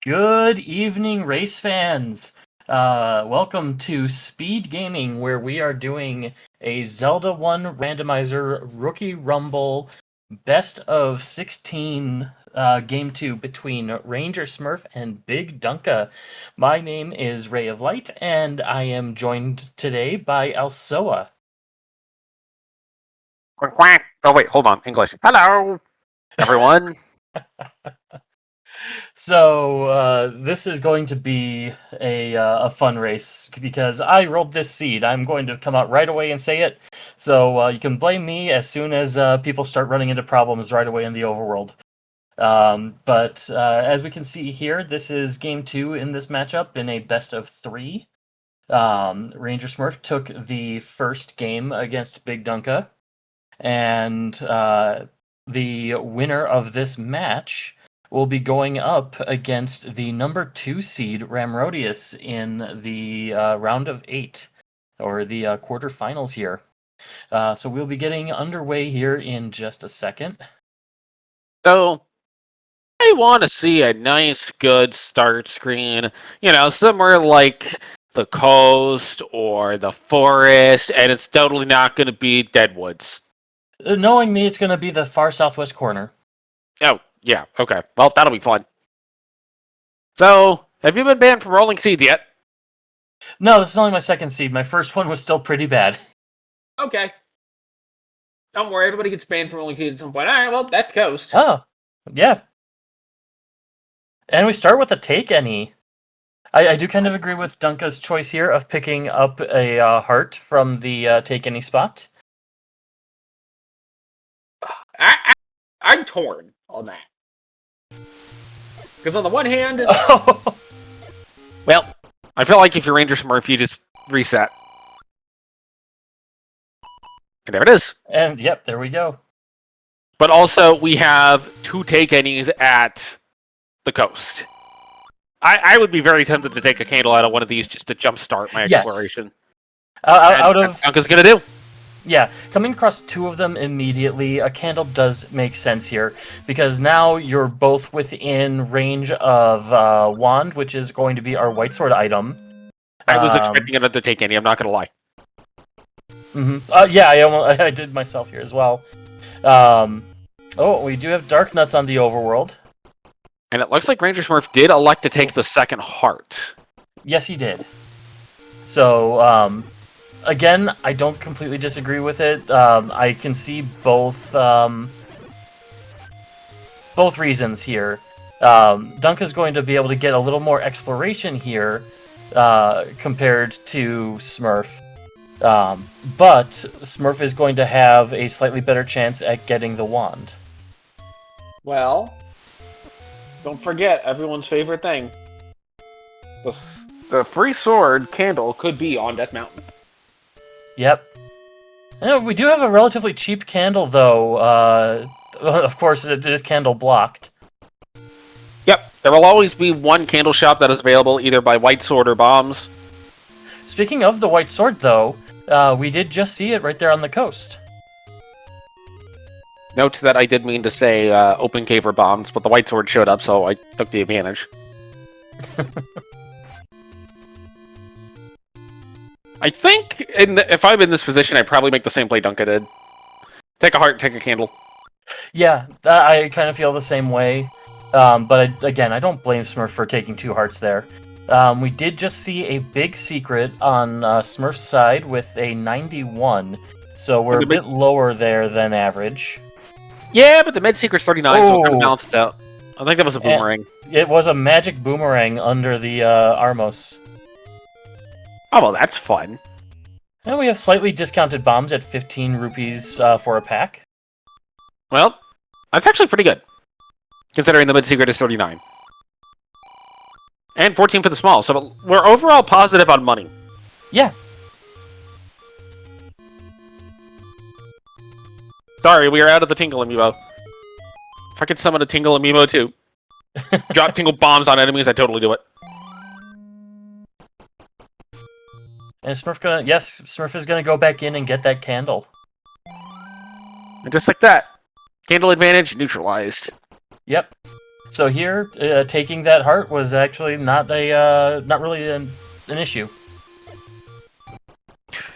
Good evening, race fans. Welcome to SpeedGaming, where we are doing a Zelda 1 Randomizer Rookie Rumble Best of 16 Game 2 between RangerSmurf and BigDunka. My name is Ray of Light, and I am joined today by Alsoa. Quack, quack. Oh, wait, hold on. English. Hello, everyone. So this is going to be a fun race because I rolled this seed. I'm going to come out right away and say it. So you can blame me as soon as people start running into problems right away in the overworld. But as we can see here, this is game 2 in this matchup in a best of 3. RangerSmurf took the first game against BigDunka, and the winner of this match will be going up against the number 2 seed Ramrodius in the round of 8, or the quarterfinals here. So we'll be getting underway here in just a second. So, I want to see a nice, good start screen. Somewhere like the coast or the forest, and it's totally not going to be Deadwoods. Knowing me, it's going to be the far southwest corner. Oh, yeah, okay. Well, that'll be fun. So, have you been banned from rolling seeds yet? No, this is only my second seed. My first one was still pretty bad. Okay. Don't worry, everybody gets banned from rolling seeds at some point. Alright, well, that's coast. Oh, yeah. And we start with a take any. I do kind of agree with Dunka's choice here of picking up a heart from the take any spot. I'm torn on that. Because on the one hand, well, I feel like if you're RangerSmurf, you just reset. And there it is. And yep, there we go. But also, we have 2 take any's at the coast. I would be very tempted to take a candle out of one of these just to jumpstart my exploration. Out of Dunka's gonna do. Yeah, coming across 2 of them immediately, a candle does make sense here, because now you're both within range of wand, which is going to be our white sword item. I was expecting another take any, I'm not gonna lie. Yeah, I did myself here as well. Oh, we do have Dark Nuts on the overworld. And it looks like RangerSmurf did elect to take the second heart. Yes, he did. So, again, I don't completely disagree with it. I can see both reasons here. Dunka's going to be able to get a little more exploration here compared to Smurf. But Smurf is going to have a slightly better chance at getting the wand. Well, don't forget everyone's favorite thing. The free sword candle could be on Death Mountain. Yep. We do have a relatively cheap candle, though. Of course, it is candle blocked. Yep, there will always be one candle shop that is available either by White Sword or Bombs. Speaking of the White Sword, though, we did just see it right there on the coast. Note that I did mean to say Open Cave or Bombs, but the White Sword showed up, so I took the advantage. I think if I'm in this position, I'd probably make the same play Dunka did. Take a heart, take a candle. Yeah, I kind of feel the same way. But again, I don't blame Smurf for taking 2 hearts there. We did just see a big secret on Smurf's side with a 91, so we're a bit lower there than average. Yeah, but the mid secret's 39, so it kind of balanced out. I think that was a boomerang. It was a magic boomerang under the Armos. Oh, well, that's fun. And we have slightly discounted bombs at 15 rupees for a pack. Well, that's actually pretty good, considering the mid secret is 39. And 14 for the small, so we're overall positive on money. Yeah. Sorry, we are out of the Tingle Amiibo. If I could summon a Tingle Amiibo too. Drop Tingle bombs on enemies, I'd totally do it. And Smurf is gonna go back in and get that candle. And just like that, candle advantage neutralized. Yep. So here, taking that heart was actually not really an issue.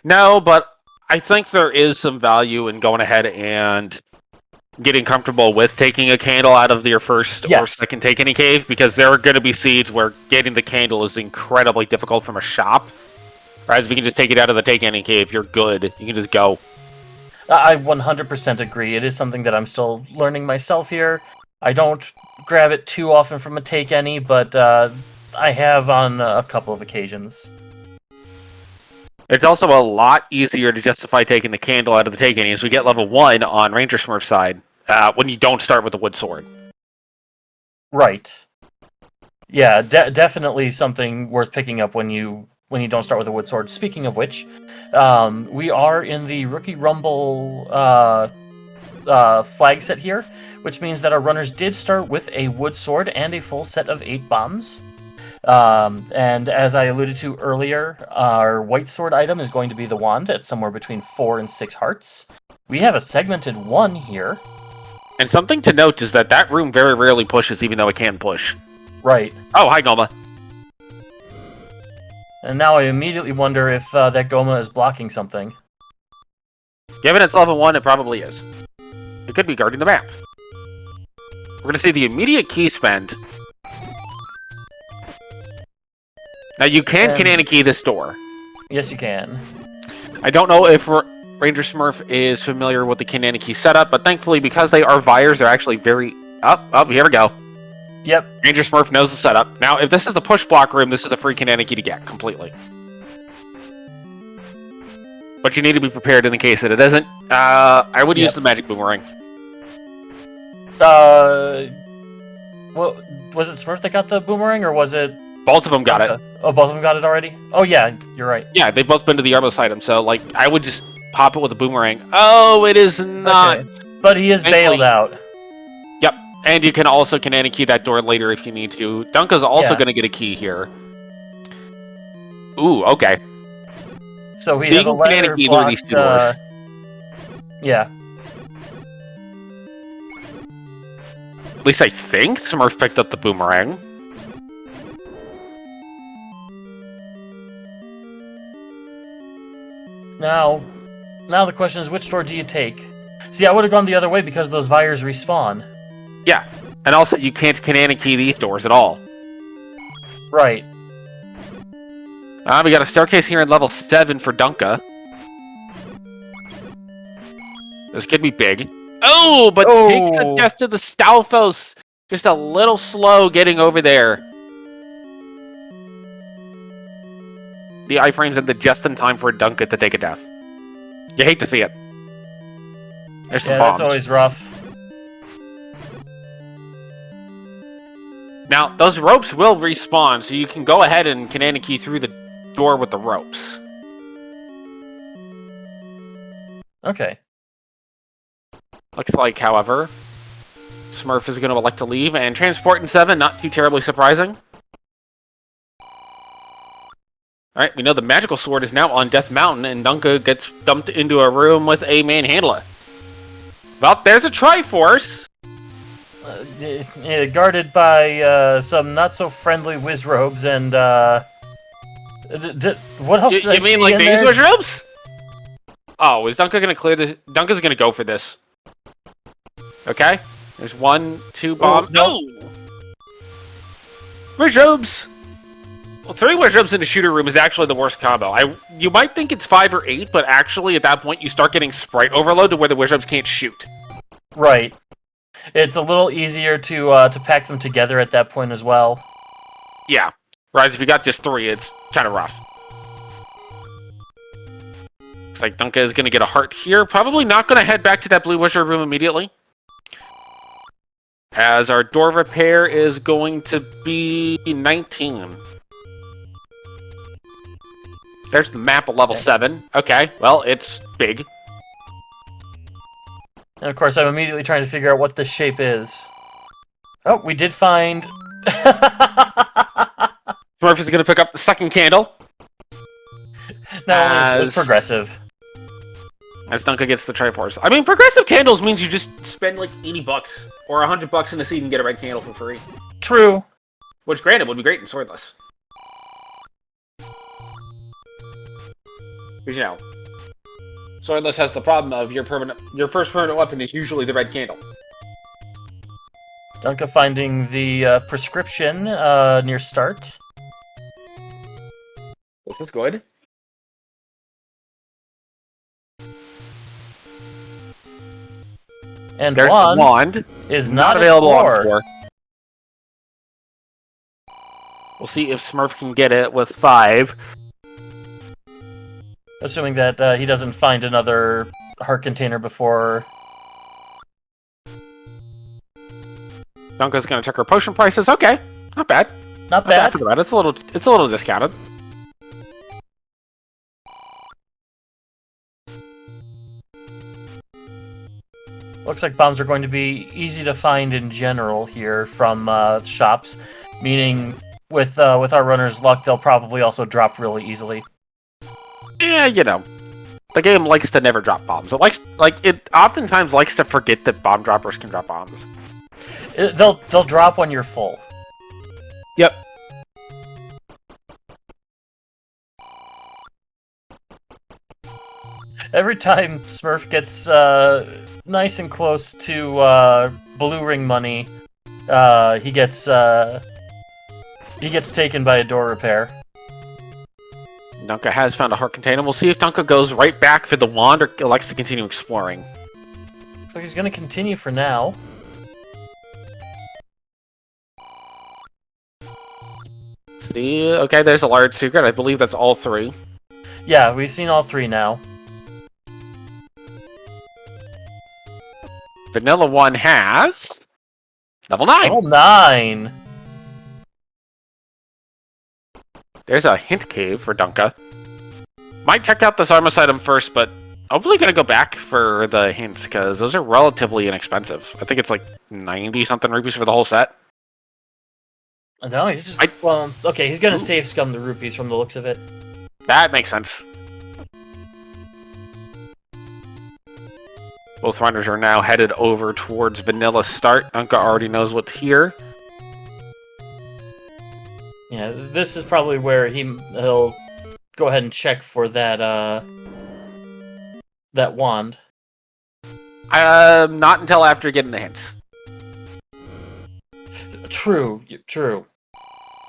No, but I think there is some value in going ahead and getting comfortable with taking a candle out of your first or second take any cave, because there are going to be seeds where getting the candle is incredibly difficult from a shop. Whereas if you can just take it out of the take any cave, you're good. You can just go. I 100% agree. It is something that I'm still learning myself here. I don't grab it too often from a take any, but I have on a couple of occasions. It's also a lot easier to justify taking the candle out of the take any as we get level 1 on RangerSmurf side when you don't start with the wood sword. Right. Yeah, definitely something worth picking up when you don't start with a wood sword. Speaking of which, we are in the Rookie Rumble flag set here, which means that our runners did start with a wood sword and a full set of 8 bombs. And as I alluded to earlier, our white sword item is going to be the wand at somewhere between 4 and 6 hearts. We have a segmented 1 here. And something to note is that room very rarely pushes, even though it can push. Right. Oh, hi, Goma. And now I immediately wonder if that Goma is blocking something. Given it's level 1, it probably is. It could be guarding the map. We're going to see the immediate key spend. Now, you can Kanana key this door. Yes, you can. I don't know if RangerSmurf is familiar with the Kanana key setup, but thankfully, because they are Vires, they're actually very... Oh, here we go. Yep. RangerSmurf knows the setup. Now, if this is the push block room, this is a free Kanana key to get, completely. But you need to be prepared in the case that it isn't. I would use the magic boomerang. Well, was it Smurf that got the boomerang, or was it... Both of them got it. Oh, both of them got it already? Oh, yeah, you're right. Yeah, they've both been to the Arbos item, so, like, I would just pop it with a boomerang. Oh, it is not. Okay. But he is bailed out. Yep, and you can also Kanana key that door later if you need to. Dunka's also going to get a key here. Ooh, okay. So we have a ladder blocked, these two doors. Yeah. At least I think Smurf picked up the boomerang. Now the question is, which door do you take? See, I would have gone the other way because those Vires respawn. Yeah, and also you can't Kanana key these doors at all. Right. We got a staircase here in level 7 for Dunka. This could be big. Oh, but takes a death to the Stalfos. Just a little slow getting over there. The iframes ended just in time for Dunka to take a death. You hate to see it. There's some bombs. That's always rough. Now, those ropes will respawn, so you can go ahead and Kanana key through the door with the ropes. Okay. Looks like, however, Smurf is going to elect to leave, and transport in 7, not too terribly surprising. Alright, we know the magical sword is now on Death Mountain, and Dunka gets dumped into a room with a manhandler. Well, there's a Triforce! Guarded by some not-so-friendly Wizrobes, and, what else did I see? You mean, like, these Wizrobes? Oh, is Dunka gonna clear this? Dunka's gonna go for this. Okay, there's 1, 2 bomb. No! Wizrobes! Well, 3 Wizrobes in the shooter room is actually the worst combo. You might think it's 5 or 8, but actually at that point you start getting sprite overload to where the Wizrobes can't shoot. Right. It's a little easier to pack them together at that point as well. Yeah. Whereas if you got just 3, it's kind of rough. Looks like Dunka is going to get a heart here. Probably not going to head back to that blue Wizard room immediately. As our door repair is going to be 19. There's the map of level 7. Okay, well, it's big. And of course, I'm immediately trying to figure out what this shape is. Oh, we did find... Smurf is going to pick up the second candle. No, it's progressive. As Dunka gets the Triforce. I mean, progressive candles means you just spend like $80 or $100 in a seed and get a red candle for free. True. Which, granted, would be great in Swordless. Because, you know, Swordless has the problem of your first permanent weapon is usually the red candle. Dunka finding the prescription near start. This is good. And there's the wand. Is not available on on 4. We'll see if Smurf can get it with 5. Assuming that he doesn't find another heart container before. Dunka's gonna check her potion prices. Okay, not bad. Not bad. For the bad. It's a little discounted. Looks like bombs are going to be easy to find in general here from shops, meaning with our runners' luck, they'll probably also drop really easily. Yeah, you know, the game likes to never drop bombs. It oftentimes likes to forget that bomb droppers can drop bombs. They'll drop when you're full. Yep. Every time Smurf gets nice and close to blue ring money, he gets taken by a door repair. Dunka has found a heart container. We'll see if Dunka goes right back for the wand or elects to continue exploring. Looks like he's going to continue for now. See, okay, there's a large secret. I believe that's all 3. Yeah, we've seen all 3 now. Vanilla 1 has level 9. Level 9. There's a hint cave for Dunka. Might check out this Armus item first, but hopefully gonna go back for the hints, because those are relatively inexpensive. I think it's like 90-something rupees for the whole set. No, he's just... Well, okay, he's gonna save scum the rupees from the looks of it. That makes sense. Both runners are now headed over towards Vanilla Start. Dunka already knows what's here. Yeah, this is probably where he'll go ahead and check for that that wand. Not until after getting the hints. True.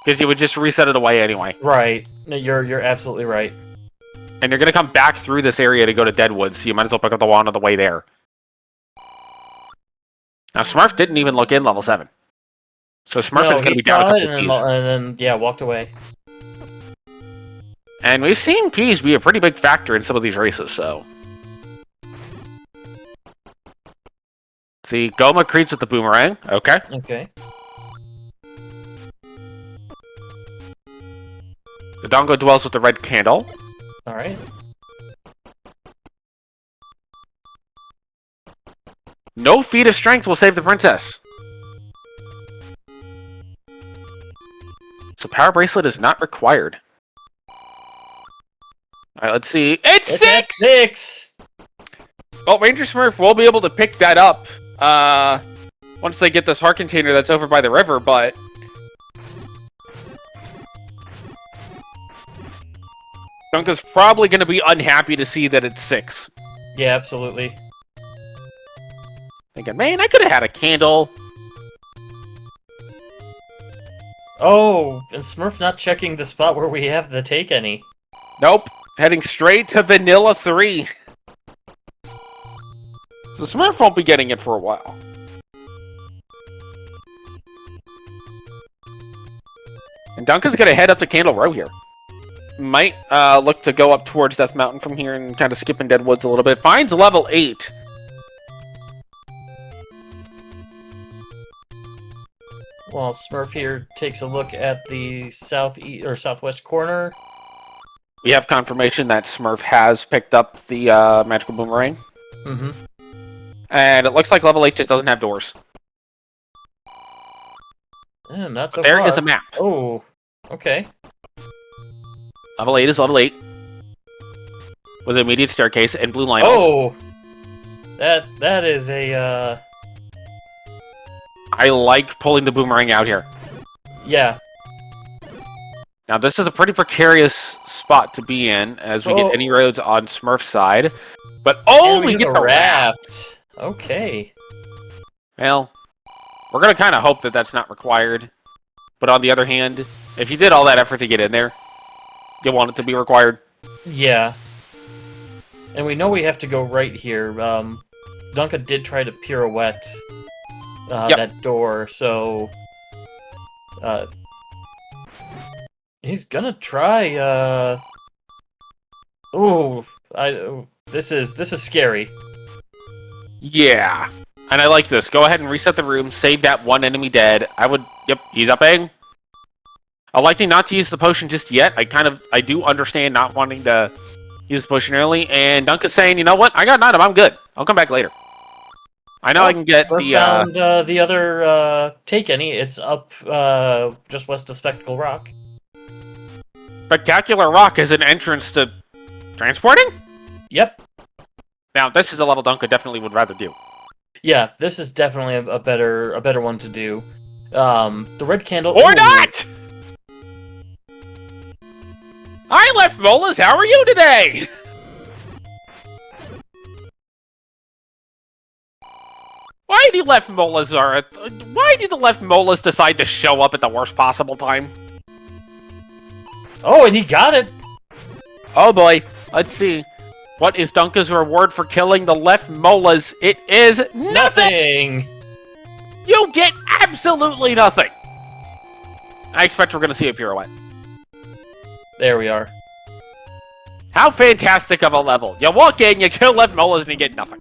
Because you would just reset it away anyway. Right. No, you're absolutely right. And you're gonna come back through this area to go to Deadwood, so you might as well pick up the wand on the way there. Now Smurf didn't even look in level 7. So Smurf is going to be down a couple and then, yeah, walked away. And we've seen keys be a pretty big factor in some of these races, so... See, Goma creeps with the boomerang. Okay. Okay. The Dongo dwells with the red candle. Alright. No feat of strength will save the princess. So Power Bracelet is not required. Alright, let's see. It's 6! 6! Well, RangerSmurf will be able to pick that up once they get this heart container that's over by the river, but... Dunka's probably going to be unhappy to see that it's 6. Yeah, absolutely. Thinking, man, I could have had a candle. Oh, and Smurf not checking the spot where we have the take any. Nope. Heading straight to Vanilla 3. So Smurf won't be getting it for a while. And Dunka's going to head up to Candle Row here. Might look to go up towards Death Mountain from here and kind of skip in Deadwoods a little bit. Finds level 8. Well, Smurf here takes a look at the southeast or southwest corner. We have confirmation that Smurf has picked up the magical boomerang. Mm-hmm. And it looks like level 8 just doesn't have doors. Yeah, not so There far. is a map. Oh, okay. Level 8 is level 8. with an immediate staircase and blue line. Oh! That is a, I like pulling the boomerang out here. Yeah. Now, this is a pretty precarious spot to be in, as we get any roads on Smurf's side. But, we get the raft! Okay. Well, we're going to kind of hope that that's not required. But on the other hand, if you did all that effort to get in there, you want it to be required. Yeah. And we know we have to go right here. Dunka did try to pirouette that door, so... he's gonna try, Ooh, this is scary. Yeah. And I like this. Go ahead and reset the room, save that one enemy dead. Yep, he's upping. Electing not to use the potion just yet. I do understand not wanting to use the potion early. And Dunka's saying, you know what? I got an item. I'm good. I'll come back later. I know I can get the... found the other, take any. It's up, just west of Spectacle Rock. Spectacular Rock is an entrance to transporting? Yep. Now, this is a level Dunka definitely would rather do. Yeah, this is definitely a better one to do. The red candle... Or not! Hi, Left Molas! How are you today? Why do the Left Molas decide to show up at the worst possible time? Oh, and he got it! Oh boy, let's see. What is Dunka's reward for killing the Left Molas? It is nothing! You get absolutely nothing! I expect we're going to see a pirouette. There we are. How fantastic of a level. You walk in, you kill Left Molas, and you get nothing.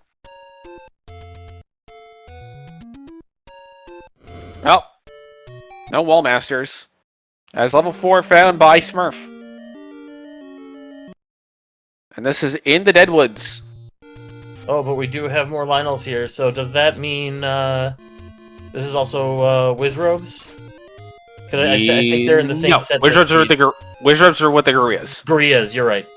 Well, no Wall Masters. As level 4 found by Smurf. And this is in the Deadwoods. Oh, but we do have more Lionels here, so does that mean, this is also, Wizrobes? Because I think they're in the same set. Wizrobes are with the Gorillas. Gorillas, you're right.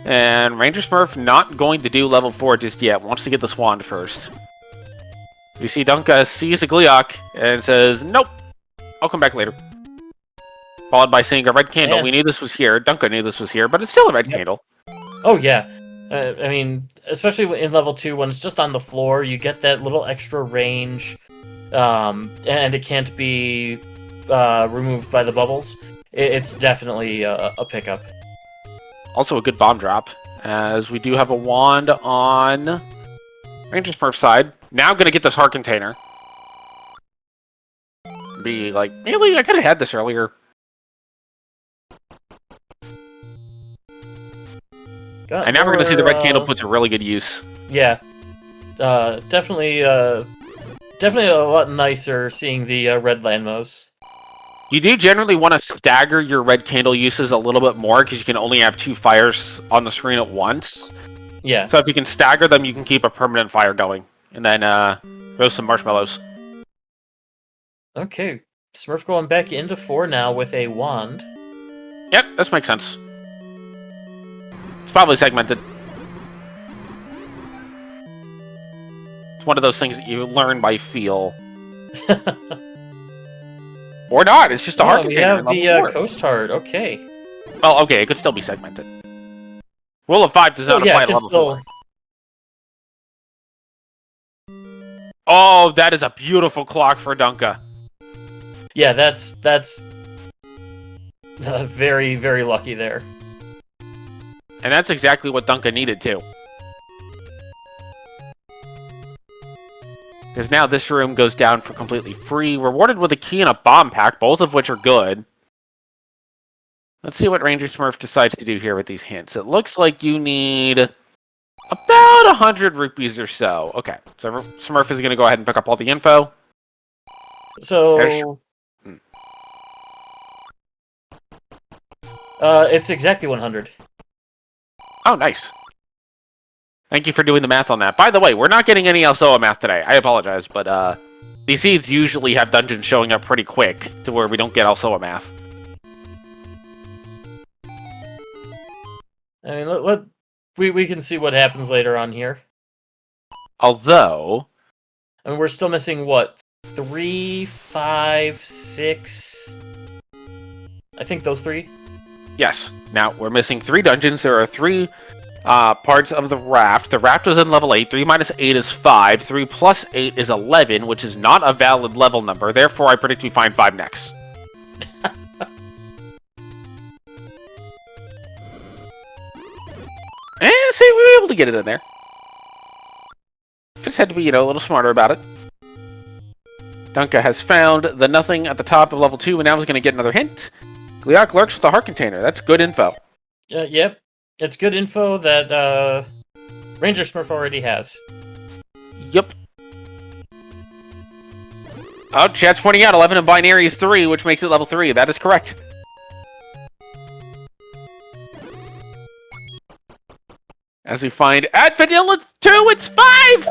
And RangerSmurf not going to do level 4 just yet. Wants to get the Swan first. You see Dunka sees a Gleeok and says, nope, I'll come back later. Followed by seeing a red candle. We knew this was here. Dunka knew this was here, but it's still a red candle. Oh, yeah. I mean, especially in level 2, when it's just on the floor, you get that little extra range, and it can't be removed by the bubbles. It's definitely a pickup. Also a good bomb drop, as we do have a wand on RangerSmurf's side. Now I'm going to get this heart container. Be like, really? I could have had this earlier. And now we're going to see the red candle put to really good use. Yeah. Definitely a lot nicer seeing the red Landmos. You do generally want to stagger your red candle uses a little bit more, because you can only have 2 fires on the screen at once. Yeah. So if you can stagger them, you can keep a permanent fire going. And then roast some marshmallows. Okay. Smurf going back into 4 now with a wand. Yep, this makes sense. It's probably segmented. It's one of those things that you learn by feel. Or not, it's just a heart container. We have the Coast Heart, okay. Well, okay, it could still be segmented. Rule of 5 does not apply to level 4. Oh, that is a beautiful clock for Dunka. Yeah, that's very, very lucky there. And that's exactly what Dunka needed, too. Because now this room goes down for completely free, rewarded with a key and a bomb pack, both of which are good. Let's see what RangerSmurf decides to do here with these hints. It looks like you need about 100 rupees or so. Okay, so Smurf is going to go ahead and pick up all the info. So... it's exactly 100. Oh, nice. Thank you for doing the math on that. By the way, we're not getting any Alsoa math today. I apologize, but these seeds usually have dungeons showing up pretty quick to where we don't get Alsoa math. I mean, we can see what happens later on here. Although, I mean, we're still missing what? 3, 5, 6. I think those 3. yes. Now we're missing 3 dungeons. There are 3 parts of the raft. The raft was in level 8. 3 minus 8 is 5. 3 plus 8 is 11, which is not a valid level number. Therefore, I predict we find 5 next. See, we were able to get it in there. I just had to be, a little smarter about it. Dunka has found the nothing at the top of level 2, and now he's going to get another hint. Gliok lurks with a heart container. That's good info. Yep. It's good info that RangerSmurf already has. Yep. Oh, chat's pointing out 11 in binary is 3, which makes it level 3. That is correct. As we find at Vanilla 2, it's 5!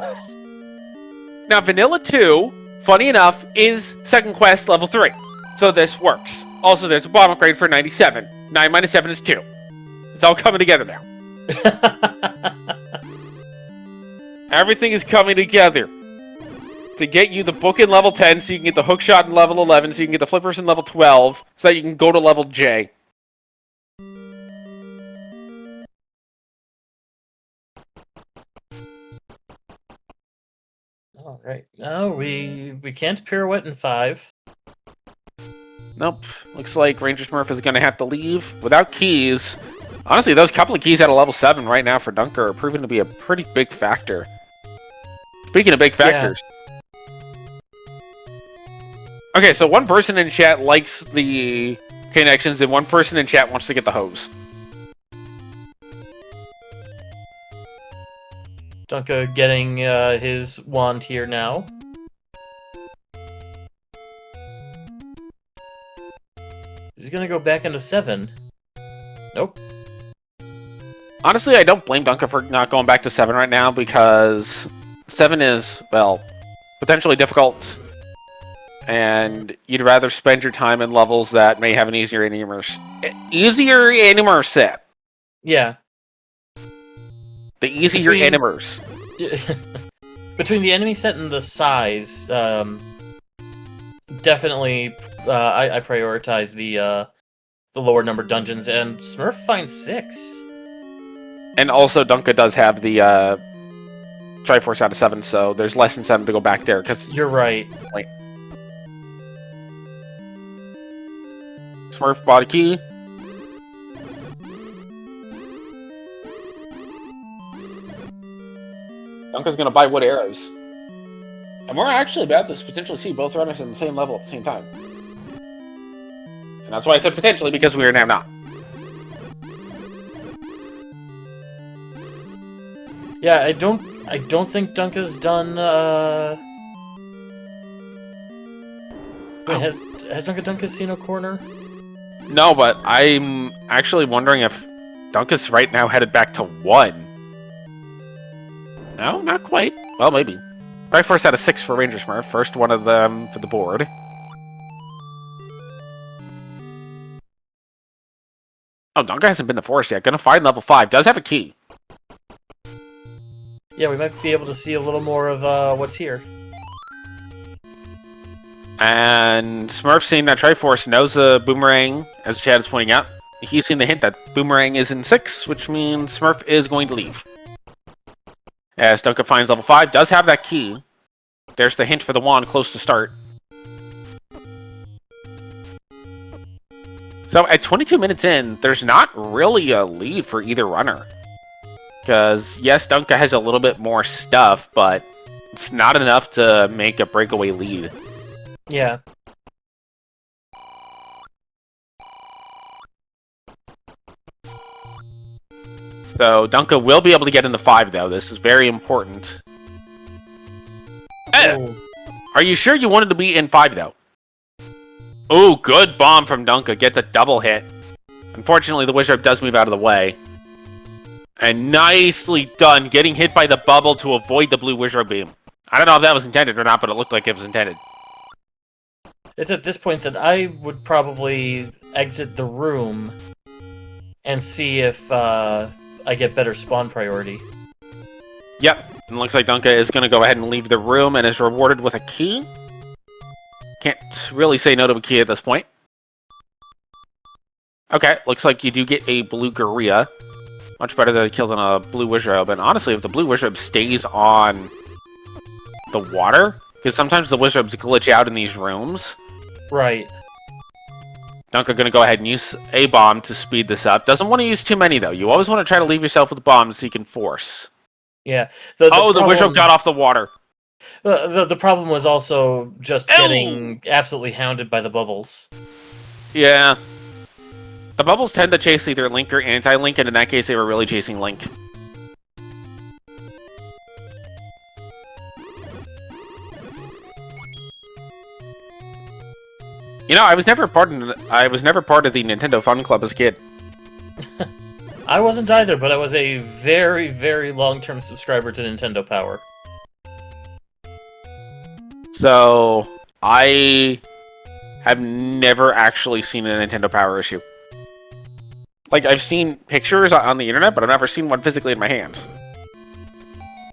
Now, Vanilla 2, funny enough, is second quest level 3. So this works. Also, there's a bomb upgrade for 97. 9 minus 7 is 2. It's all coming together now. Everything is coming together to get you the book in level 10 so you can get the hookshot in level 11 so you can get the flippers in level 12 so that you can go to level J. All right. No, we can't pirouette in 5. Nope. Looks like RangerSmurf is going to have to leave without keys. Honestly, those couple of keys at a level 7 right now for Dunka are proving to be a pretty big factor. Speaking of big factors. Yeah. Okay, so one person in chat likes the connections and one person in chat wants to get the hose. Dunka getting his wand here now. He's gonna go back into 7. Nope. Honestly, I don't blame Dunka for not going back to 7 right now because 7 is, well, potentially difficult. And you'd rather spend your time in levels that may have an easier enemy set. Yeah. The easier enemies. Between the enemy set and the size, definitely I prioritize the lower number dungeons, and Smurf finds 6. And also, Dunka does have the Triforce out of 7, so there's less incentive to go back there. Cause you're right. Like, Smurf bought a key. Dunka's gonna buy wood arrows. And we're actually about to potentially see both runners on the same level at the same time. And that's why I said potentially, because we are now not. Yeah, I don't think Dunka's done Wait, has Dunka seen a corner? No, but I'm actually wondering if Dunka's right now headed back to 1. No, not quite. Well, maybe. Right, first out of 6 for RangerSmurf. First one of them for the board. Oh, Dunka hasn't been to forest yet. Gonna find level 5. Does have a key. Yeah, we might be able to see a little more of what's here. And Smurf seeing that Triforce knows a boomerang, as Chad is pointing out. He's seen the hint that boomerang is in 6, which means Smurf is going to leave. As Dunka finds level 5, does have that key. There's the hint for the wand close to start. So at 22 minutes in, there's not really a lead for either runner. Because, yes, Dunka has a little bit more stuff, but it's not enough to make a breakaway lead. Yeah. So Dunka will be able to get into 5, though. This is very important. Are you sure you wanted to be in 5, though? Oh, good bomb from Dunka. Gets a double hit. Unfortunately, the wizard does move out of the way. And nicely done, getting hit by the bubble to avoid the blue wizard beam. I don't know if that was intended or not, but it looked like it was intended. It's at this point that I would probably exit the room and see if I get better spawn priority. Yep. And looks like Dunka is going to go ahead and leave the room and is rewarded with a key. Can't really say no to a key at this point. Okay, looks like you do get a blue Gorilla. Much better to kill than a blue Wizrobe. And honestly, if the blue Wizrobe stays on the water, because sometimes the Wizrobes glitch out in these rooms. Right. Dunka going to go ahead and use a bomb to speed this up. Doesn't want to use too many, though. You always want to try to leave yourself with bombs so you can force. Yeah. The Wizrobe got off the water. The problem was also just getting absolutely hounded by the bubbles. Yeah. The bubbles tend to chase either Link or Anti-Link, and in that case, they were really chasing Link. You know, I was never part of the Nintendo Fun Club as a kid. I wasn't either, but I was a very, very long-term subscriber to Nintendo Power. So, I have never actually seen a Nintendo Power issue. Like, I've seen pictures on the internet, but I've never seen one physically in my hands.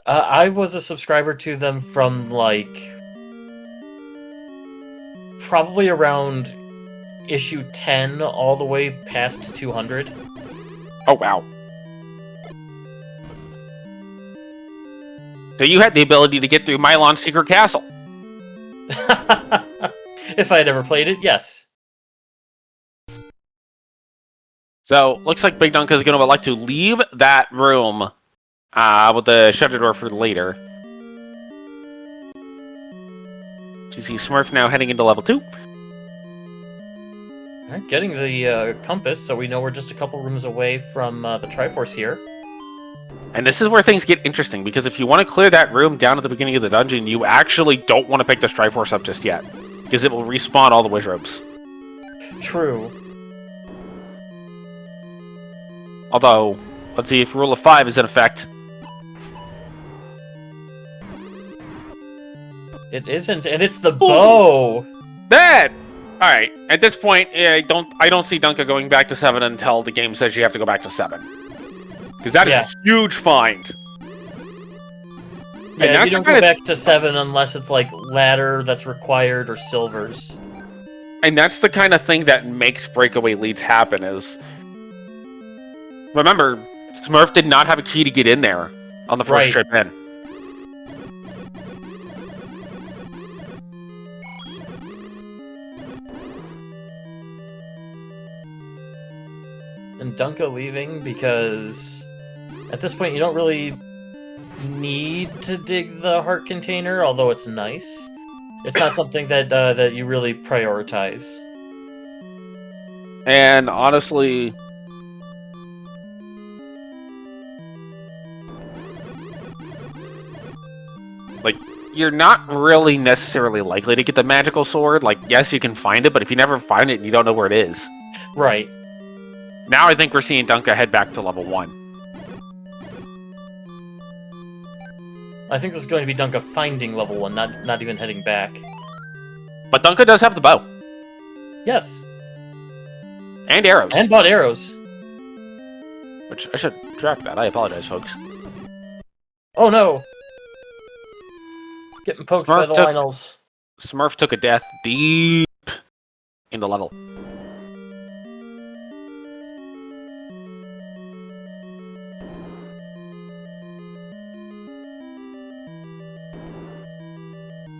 I was a subscriber to them from, like, probably around issue 10 all the way past 200. Oh, wow. So you had the ability to get through Mylon's Secret Castle. If I had ever played it, yes. So, looks like BigDunka is going to elect to leave that room with the shutter door for later. You see Smurf now heading into level 2. Alright, getting the compass, so we know we're just a couple rooms away from the Triforce here. And this is where things get interesting, because if you want to clear that room down at the beginning of the dungeon, you actually don't want to pick the Triforce up just yet, because it will respawn all the Wizrobes. True. Although, let's see if Rule of 5 is in effect. It isn't, and it's the bow! That! Alright, at this point, I don't see Dunka going back to 7 until the game says you have to go back to 7. Because that is a huge find. Yeah, you don't go back to 7 unless it's like ladder that's required or silvers. And that's the kind of thing that makes breakaway leads happen is... Remember, Smurf did not have a key to get in there on the first trip in. And Dunka leaving because at this point you don't really need to dig the heart container, although it's nice. It's not something that that you really prioritize. And honestly, like, you're not really necessarily likely to get the magical sword. Like, yes, you can find it, but if you never find it, you don't know where it is. Right. Now I think we're seeing Dunka head back to level 1. I think this is going to be Dunka finding level 1, not even heading back. But Dunka does have the bow. Yes. And arrows. And bought arrows. Which, I should track that. I apologize, folks. Oh no! Getting poked by the Lionels. Smurf took a death deep in the level.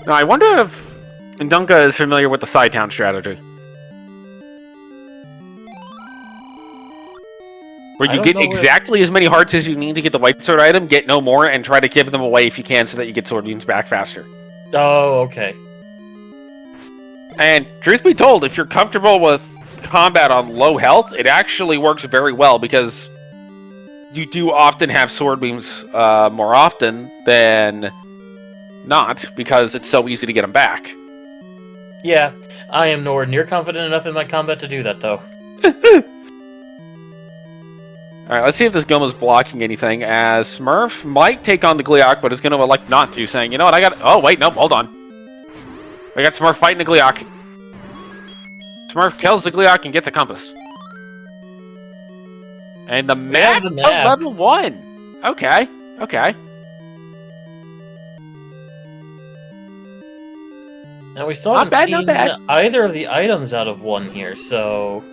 Now, I wonder if Dunka is familiar with the side town strategy. Where you get exactly as many hearts as you need to get the white sword item, get no more, and try to give them away if you can so that you get sword beams back faster. Oh, okay. And truth be told, if you're comfortable with combat on low health, it actually works very well because you do often have sword beams more often than not, because it's so easy to get them back. Yeah, I am nowhere near confident enough in my combat to do that, though. Alright, let's see if this Goma's blocking anything, as Smurf might take on the Gleeok, but is going to elect not to, saying, you know what, I got... Oh, wait, nope, hold on. We got Smurf fighting the Gleeok. Smurf kills the Gleeok and gets a compass. And the We have map the of map. level 1. Okay, okay. Now we still Not haven't bad, not seen either of the items out of 1 here, so...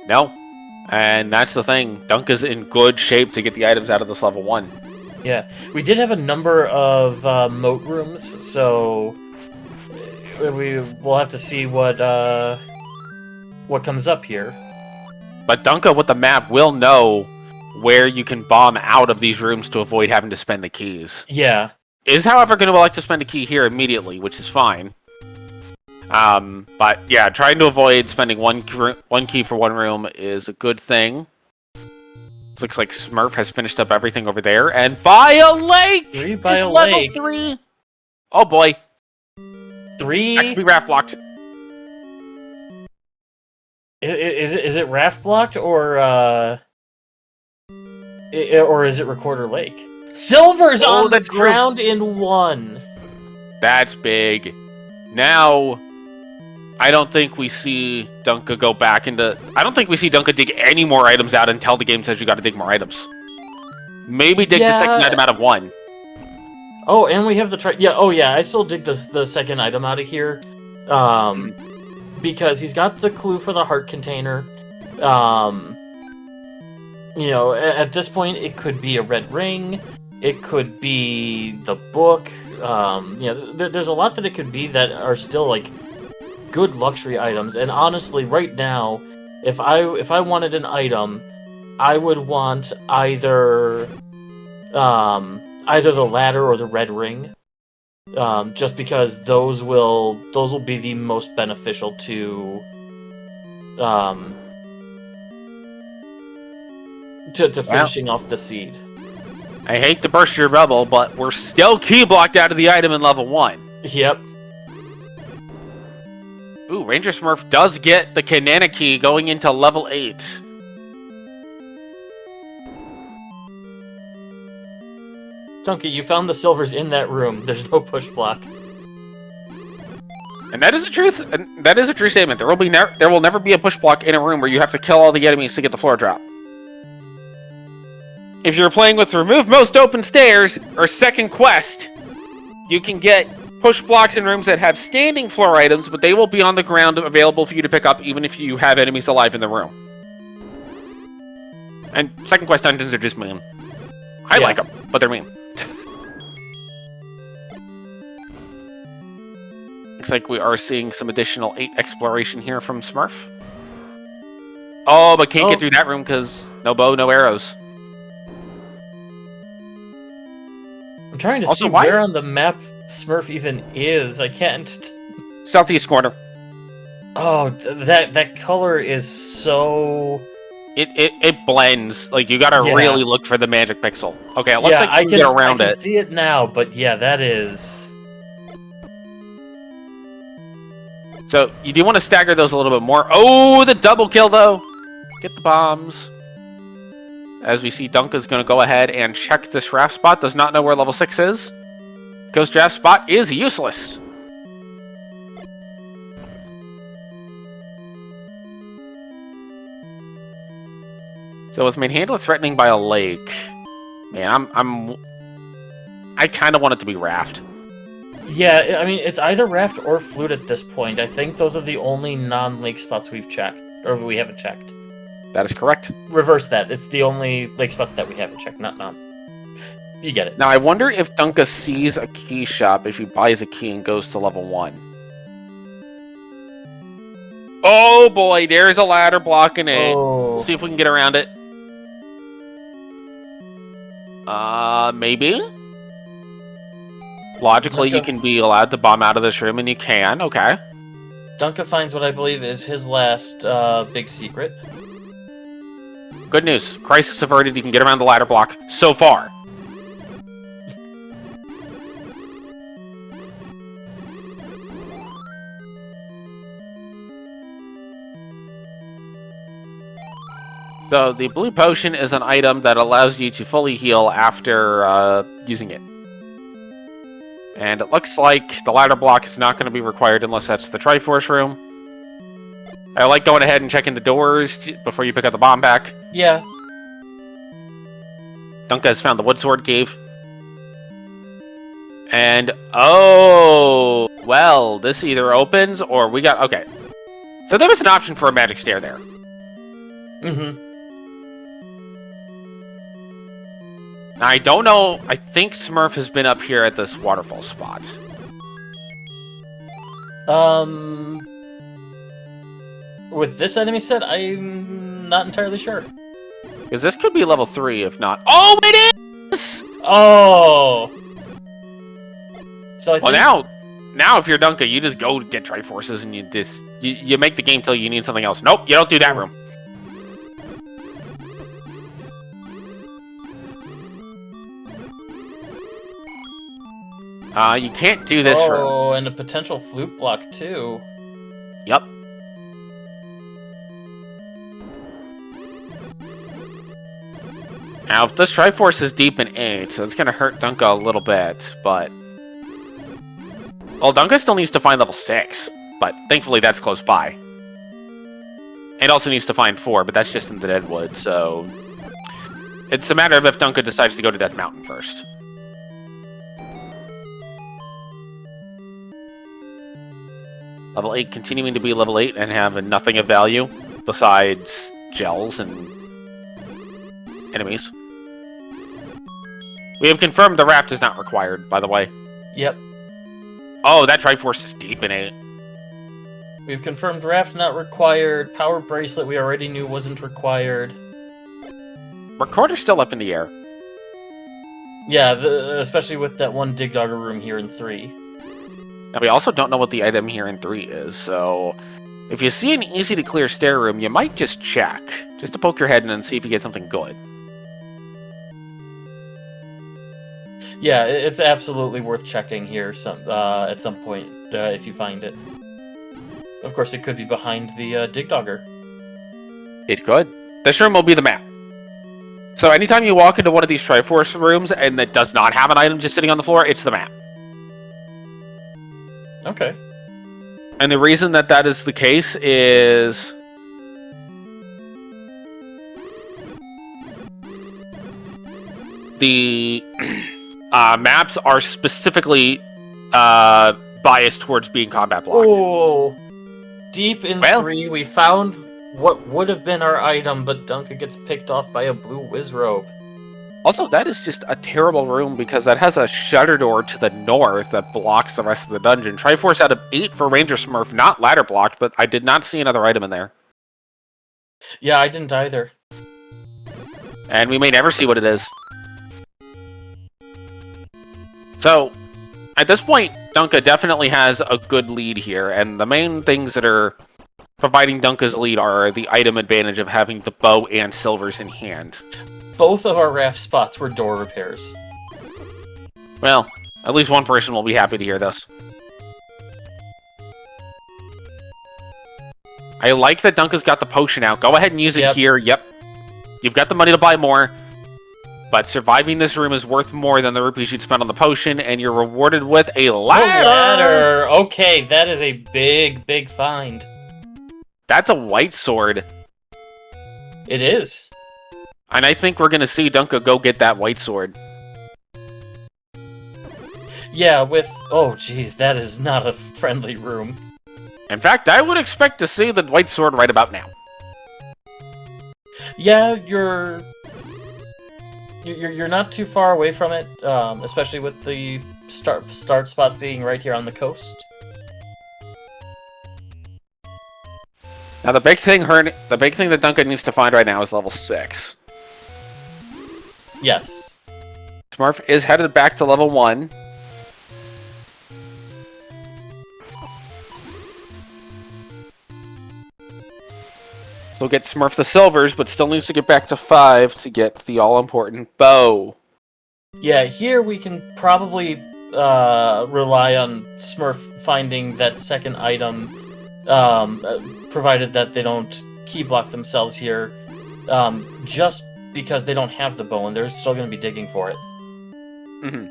No. And that's the thing. Dunka's in good shape to get the items out of this level 1. Yeah. We did have a number of moat rooms, so... We'll have to see what comes up here. But Dunka with the map will know where you can bomb out of these rooms to avoid having to spend the keys. Yeah. Is, however, going to elect to spend a key here immediately, which is fine. But yeah, trying to avoid spending one key for one room is a good thing. It looks like Smurf has finished up everything over there, and by a lake! 3 by a level lake. 3! Oh boy. 3? That could be raft blocked. Is it raft blocked, or is it Recorder Lake? Silver's on the ground in 1! That's big. Now, I don't think we see Dunka go back into... I don't think we see Dunka dig any more items out until the game says you gotta dig more items. Maybe dig the second item out of 1. Oh, and we have the yeah, I still dig the second item out of here. Because he's got the clue for the heart container. You know, at this point, it could be a red ring. It could be the book. You know, there's a lot that it could be that are still, like, good luxury items. And honestly, right now, if I wanted an item, I would want either the ladder or the red ring. Just because those will be the most beneficial to finishing off the seed. I hate to burst your bubble, but we're still key blocked out of the item in level 1. Yep. Ooh, RangerSmurf does get the Kanana key going into level 8. Dunky, you found the silvers in that room. There's no push block. And that is a truth. And that is a true statement. There will never be a push block in a room where you have to kill all the enemies to get the floor drop. If you're playing with Remove Most Open Stairs or Second Quest, you can get push blocks in rooms that have standing floor items, but they will be on the ground available for you to pick up even if you have enemies alive in the room. And Second Quest dungeons are just mean. I like them, but they're mean. Looks like we are seeing some additional 8 exploration here from Smurf. Oh, but can't get through that room because no bow, no arrows. I'm trying to see where on the map Smurf even is. I can't. Southeast corner. Oh, that color is so... It blends. Like, you gotta really look for the magic pixel. Okay, it looks like you can get around it. I can see it now, but yeah, that is... So, you do want to stagger those a little bit more. Oh, the double kill, though! Get the bombs. As we see, Dunka's going to go ahead and check this draft spot. Does not know where level 6 is. Ghost draft spot is useless. So, is Manhandle threatening by a lake? Man, I kind of want it to be Raft. Yeah, I mean, it's either Raft or Flute at this point. I think those are the only non-lake spots we've checked, or we haven't checked. That is correct. Reverse that. It's the only lake spots that we haven't checked, not non. You get it. Now, I wonder if Dunka sees a key shop if he buys a key and goes to level 1. Oh boy, there's a ladder blocking it. Oh. We'll see if we can get around it. Maybe? Logically, you can be allowed to bomb out of this room, and you can. Okay. Dunka finds what I believe is his last big secret. Good news. Crisis averted. You can get around the ladder block so far. So, the blue potion is an item that allows you to fully heal after using it. And it looks like the ladder block is not going to be required unless that's the Triforce room. I like going ahead and checking the doors before you pick up the bomb back. Yeah. Dunka has found the wood sword cave. And, oh, well, this either opens or we got, okay. So there was an option for a magic stair there. Mm-hmm. Now, I don't know, I think Smurf has been up here at this waterfall spot. With this enemy set, I'm not entirely sure. Because this could be level 3, if not. Oh, it is! Oh! So I think... now if you're Dunka, you just go get Triforces and you make the game till you need something else. Nope, you don't do that room. You can't do this room. Oh, and a potential flute block, too. Yep. Now, if this Triforce is deep in 8, so it's going to hurt Dunka a little bit, but... Well, Dunka still needs to find level 6, but thankfully that's close by. And also needs to find 4, but that's just in the Deadwood, so... It's a matter of if Dunka decides to go to Death Mountain first. Level 8 continuing to be level 8 and have nothing of value besides gels and enemies. We have confirmed the raft is not required, by the way. Yep. Oh, that Triforce is deep in 8. We've confirmed raft not required. Power bracelet we already knew wasn't required. Recorder's still up in the air. Yeah, especially with that one Dig Dogger room here in 3. And we also don't know what the item here in 3 is, so... If you see an easy-to-clear stair room, you might just check. Just to poke your head in and see if you get something good. Yeah, it's absolutely worth checking here at some point, if you find it. Of course, it could be behind the Dig Dogger. It could. This room will be the map. So anytime you walk into one of these Triforce rooms and it does not have an item just sitting on the floor, it's the map. Okay. And the reason that that is the case is... the maps are specifically biased towards being combat blocked. Oh, deep in 3, we found what would have been our item, but Dunka gets picked off by a blue Wizrobe. Also, that is just a terrible room because that has a shutter door to the north that blocks the rest of the dungeon. Triforce out of 8 for RangerSmurf, not ladder blocked, but I did not see another item in there. Yeah, I didn't either. And we may never see what it is. So, at this point, Dunka definitely has a good lead here, and the main things that are providing Dunka's lead are the item advantage of having the bow and silvers in hand. Both of our raft spots were door repairs. Well, at least one person will be happy to hear this. I like that Dunka's got the potion out. Go ahead and use it here. Yep. You've got the money to buy more. But surviving this room is worth more than the rupees you'd spend on the potion, and you're rewarded with a ladder! Okay, that is a big, big find. That's a white sword. It is. And I think we're going to see Dunka go get that white sword. Yeah, with... Oh, jeez, that is not a friendly room. In fact, I would expect to see the white sword right about now. Yeah, you're not too far away from it, especially with the start spots being right here on the coast. Now, the big thing that Dunka needs to find right now is level 6. Yes. Smurf is headed back to level 1. So get Smurf the silvers, but still needs to get back to 5 to get the all-important bow. Yeah, here we can probably rely on Smurf finding that second item, provided that they don't key block themselves here, just because they don't have the bow and they're still going to be digging for it. Mm-hmm.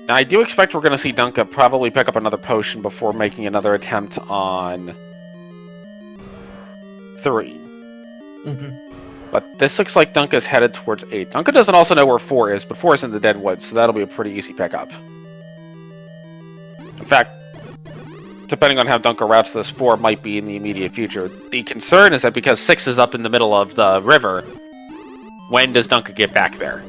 Now, I do expect we're going to see Dunka probably pick up another potion before making another attempt on 3. But this looks like Dunka's headed towards 8. Dunka doesn't also know where 4 is, but 4 is in the dead woods, so that'll be a pretty easy pickup. In fact, depending on how Dunka routes this, 4 might be in the immediate future. The concern is that because 6 is up in the middle of the river, when does Dunka get back there?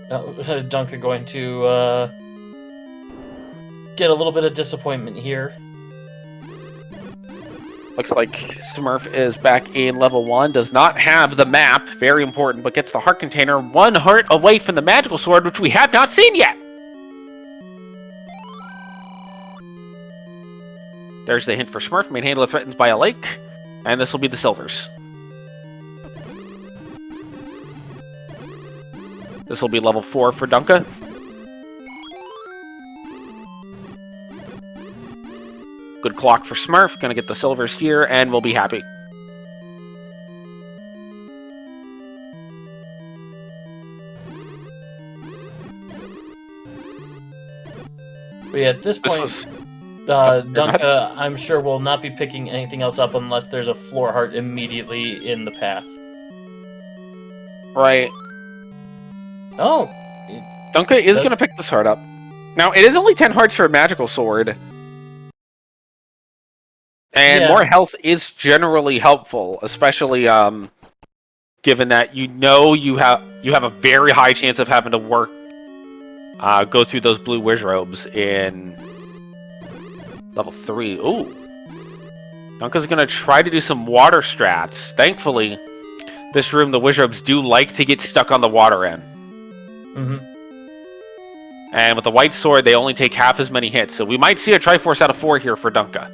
Dunka going to get a little bit of disappointment here. Looks like Smurf is back in level 1, does not have the map, very important, but gets the heart container 1 heart away from the magical sword, which we have not seen yet! There's the hint for Smurf, main handler threatened by a lake, and this will be the silvers. This will be level 4 for Dunka. Good clock for Smurf. Gonna get the silvers here, and we'll be happy. But yeah, at this point, Dunka, I'm sure, will not be picking anything else up unless there's a floor heart immediately in the path. Right. Oh. Dunka is gonna pick this heart up. Now, it is only 10 hearts for a magical sword. And more health is generally helpful, especially given that you have a very high chance of having to go through those blue wiz robes in level 3. Ooh. Dunka's gonna try to do some water strats. Thankfully, this room, the wiz robes do like to get stuck on the water end. And with the white sword, they only take half as many hits, so we might see a Triforce out of 4 here for Dunka.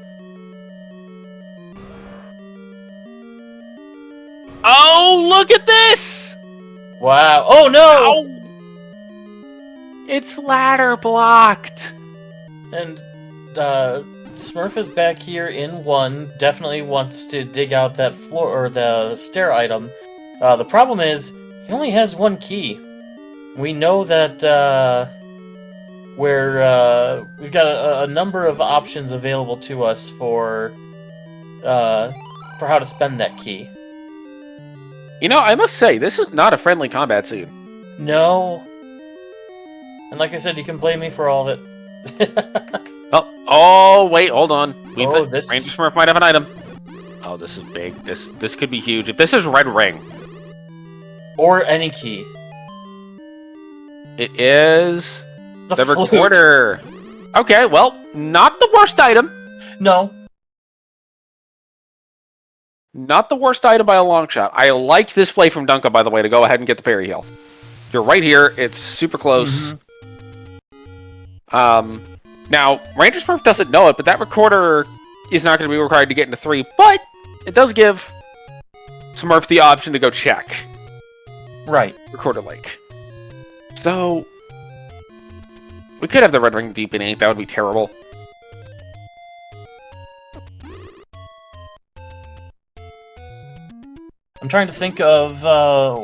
Oh, look at this! Wow. Oh, no! Ow. It's ladder blocked. And Smurf is back here in 1. Definitely wants to dig out that floor or the stair item. The problem is he only has 1 key. We know that we've got a number of options available to us for how to spend that key. You know, I must say, this is not a friendly combat scene. No. And like I said, you can blame me for all of it. Oh, wait, hold on. This RangerSmurf might have an item. Oh, this is big. This could be huge. If this is red ring. Or any key. It is the flute. recorder. Okay, well, not the worst item. No. Not the worst item by a long shot. I like this play from Dunka, by the way, to go ahead and get the fairy heal. You're right here. It's super close. Now, RangerSmurf doesn't know it, but that recorder is not going to be required to get into 3, but it does give Smurf the option to go check. Right. Recorder lake. So, we could have the red ring deep in 8. That would be terrible. I'm trying to think of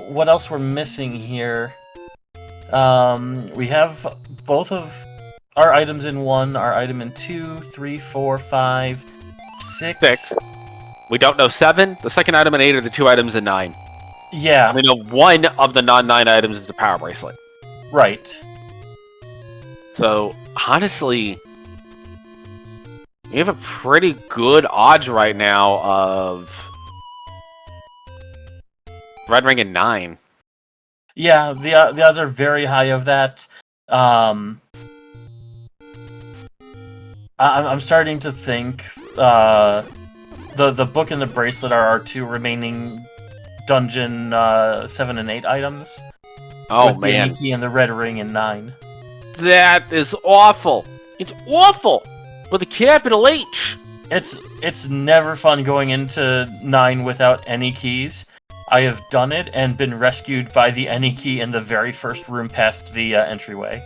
what else we're missing here. We have both of our items in 1, our item in 2, 3, 4, 5, 6. We don't know 7. The second item in 8 are the 2 items in 9. Yeah. We know 1 of the non-9 items is the power bracelet. Right. So, honestly, we have a pretty good odds right now of red ring in 9. Yeah, the odds are very high of that. I'm starting to think the book and the bracelet are our 2 remaining dungeon 7 and 8 items. Oh, with man. The key and the red ring in 9. That is awful. It's awful. With a capital H. It's never fun going into 9 without any keys. I have done it and been rescued by the any key in the very first room past the entryway.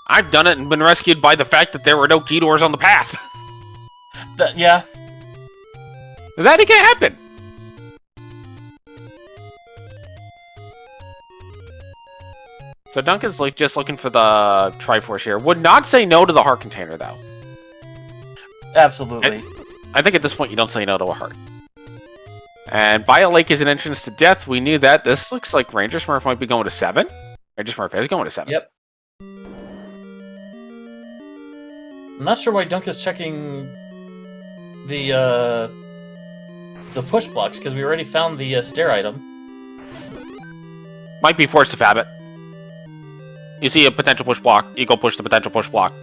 I've done it and been rescued by the fact that there were no key doors on the path. Yeah. That can happen. So Duncan's just looking for the Triforce here. Would not say no to the heart container, though. Absolutely. I think at this point you don't say no to a heart. And Bio Lake is an entrance to death. We knew that. This looks like RangerSmurf might be going to 7. RangerSmurf is going to 7. Yep. I'm not sure why Dunka's checking the push blocks, because we already found the stair item. Might be force of habit. You see a potential push block, you go push the potential push block.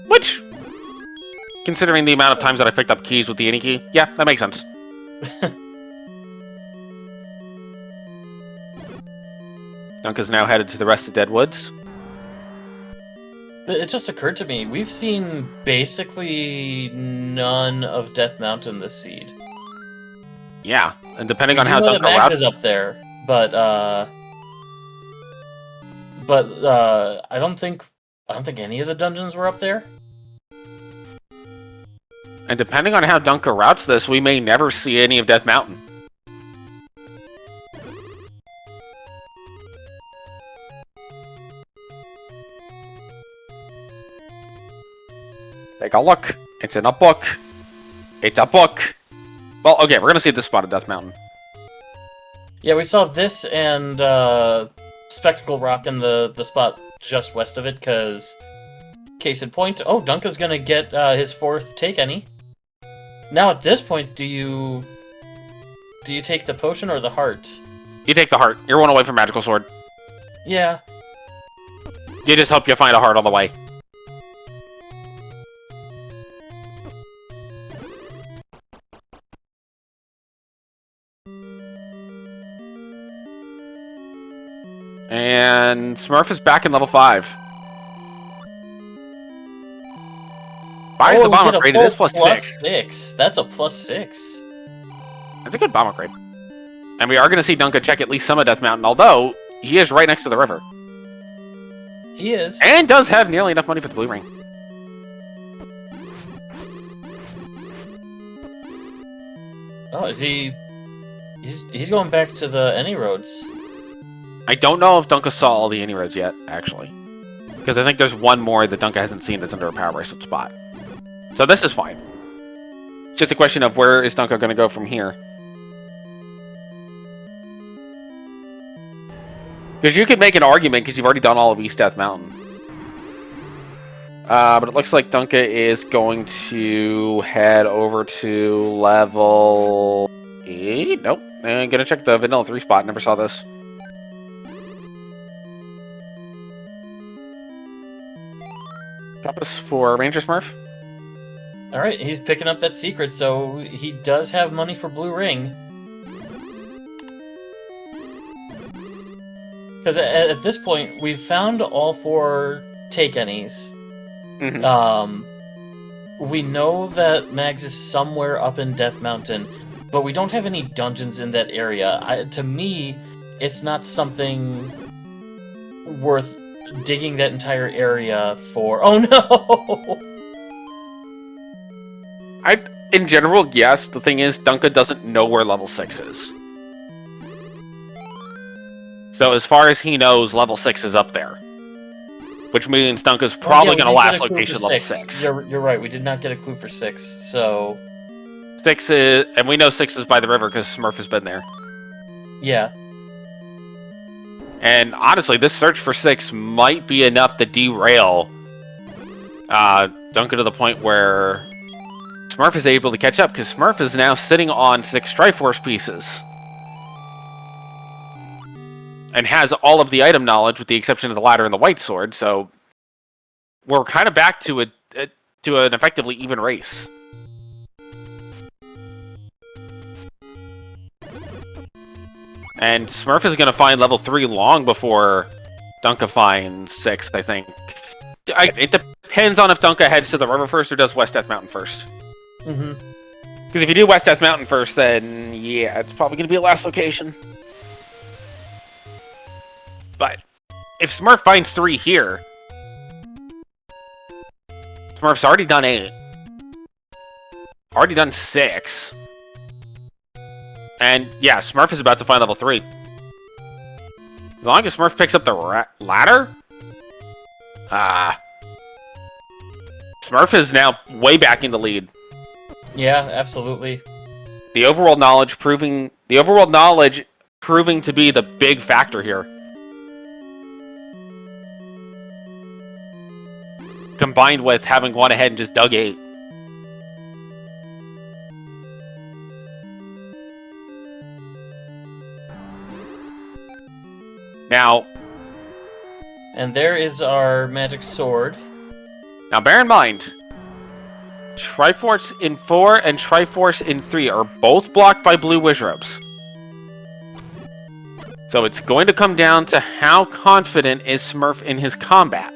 Which, considering the amount of times that I picked up keys with the any key, yeah, that makes sense. Dunka's now headed to the rest of Deadwoods. It just occurred to me, we've seen basically none of Death Mountain this seed. Yeah, and depending on We how do know that Dunka Max routes... is up there, but I don't think any of the dungeons were up there. And depending on how Dunka routes this, we may never see any of Death Mountain. Take a look. It's in a book. It's a book. Well, okay, we're gonna see this spot of Death Mountain. Yeah, we saw this and Spectacle Rock in the spot just west of it, because case in point, oh, Dunka's gonna get his 4th take any. Now at this point, do you take the potion or the heart? You take the heart. You're one away from Magical Sword. Yeah. You just hope you find a heart on the way. And Smurf is back in level 5. Buys the bomb upgrade, it is plus 6. That's a plus 6. That's a good bomb upgrade. And we are going to see Dunka check at least some of Death Mountain, although he is right next to the river. He is. And does have nearly enough money for the blue ring. Oh, is he... He's going back to the any roads. I don't know if Dunka saw all the any roads yet, actually. Because I think there's one more that Dunka hasn't seen that's under a power bracelet spot. So this is fine. Just a question of where is Dunka going to go from here. Because you could make an argument, because you've already done all of East Death Mountain. But it looks like Dunka is going to head over to level 8. Nope. I'm going to check the Vanilla 3 spot. Never saw this. Compass for RangerSmurf. Alright, he's picking up that secret, so he does have money for blue ring. Because at this point, we've found all 4 take any's. We know that Mags is somewhere up in Death Mountain, but we don't have any dungeons in that area. To me, it's not something worth digging that entire area for. Oh no! In general, yes. The thing is, Dunka doesn't know where level 6 is. So as far as he knows, level 6 is up there. Which means Dunka's probably going to last location level 6. You're right, we did not get a clue for 6, so... 6 is... And we know 6 is by the river because Smurf has been there. Yeah. And honestly, this search for 6 might be enough to derail Dunka to the point where Smurf is able to catch up, because Smurf is now sitting on 6 Triforce pieces. And has all of the item knowledge, with the exception of the ladder and the white sword, so we're kind of back to an effectively even race. And Smurf is going to find level 3 long before Dunka finds 6, I think. It depends on if Dunka heads to the river first or does West Death Mountain first. Because if you do West Death Mountain first, then yeah, it's probably going to be a last location. But if Smurf finds 3 here, Smurf's already done 8. Already done 6. And yeah, Smurf is about to find level 3. As long as Smurf picks up the ladder? Smurf is now way back in the lead. Yeah, absolutely. The overall knowledge proving to be the big factor here. Combined with having gone ahead and just dug 8. Now, and there is our magic sword. Now bear in mind, Triforce in 4 and Triforce in 3 are both blocked by blue Wizrobes. So it's going to come down to how confident is Smurf in his combat.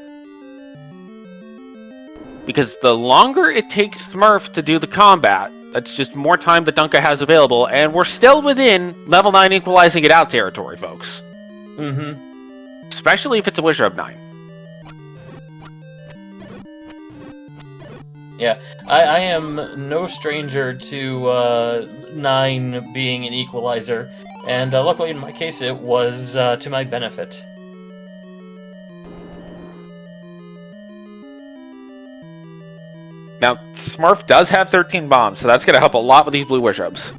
Because the longer it takes Smurf to do the combat, that's just more time that Dunka has available, and we're still within level 9 equalizing it out territory, folks. Mm-hmm. Especially if it's a Wizrobe 9. Yeah, I am no stranger to 9 being an equalizer, and luckily in my case it was to my benefit. Now, Smurf does have 13 bombs, so that's going to help a lot with these blue Wizrobes.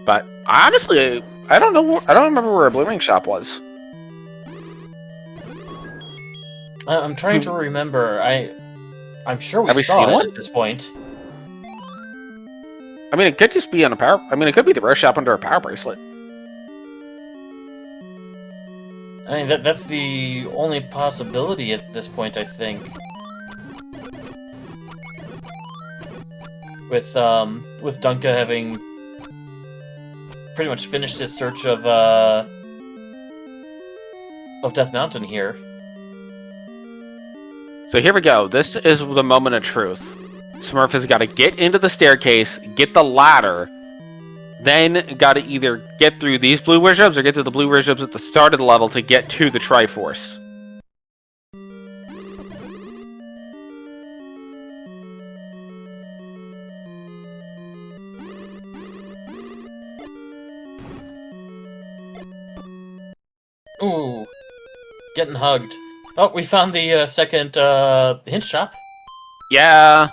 But honestly, I don't know. I don't remember where a Blue Ring shop was. I'm trying to remember. I'm sure we Have we saw seen it one? at this point. I mean, it could just be on a power. I mean, it could be the rare shop under a power bracelet. I mean, that's the only possibility at this point, I think. With Dunka having pretty much finished his search of Death Mountain here. So here we go. This is the moment of truth. Smurf has got to get into the staircase, get the ladder, then got to either get through these blue Wizrobes or get to the blue Wizrobes at the start of the level to get to the Triforce. Ooh, getting hugged. Oh, we found the second hint shop. Yeah,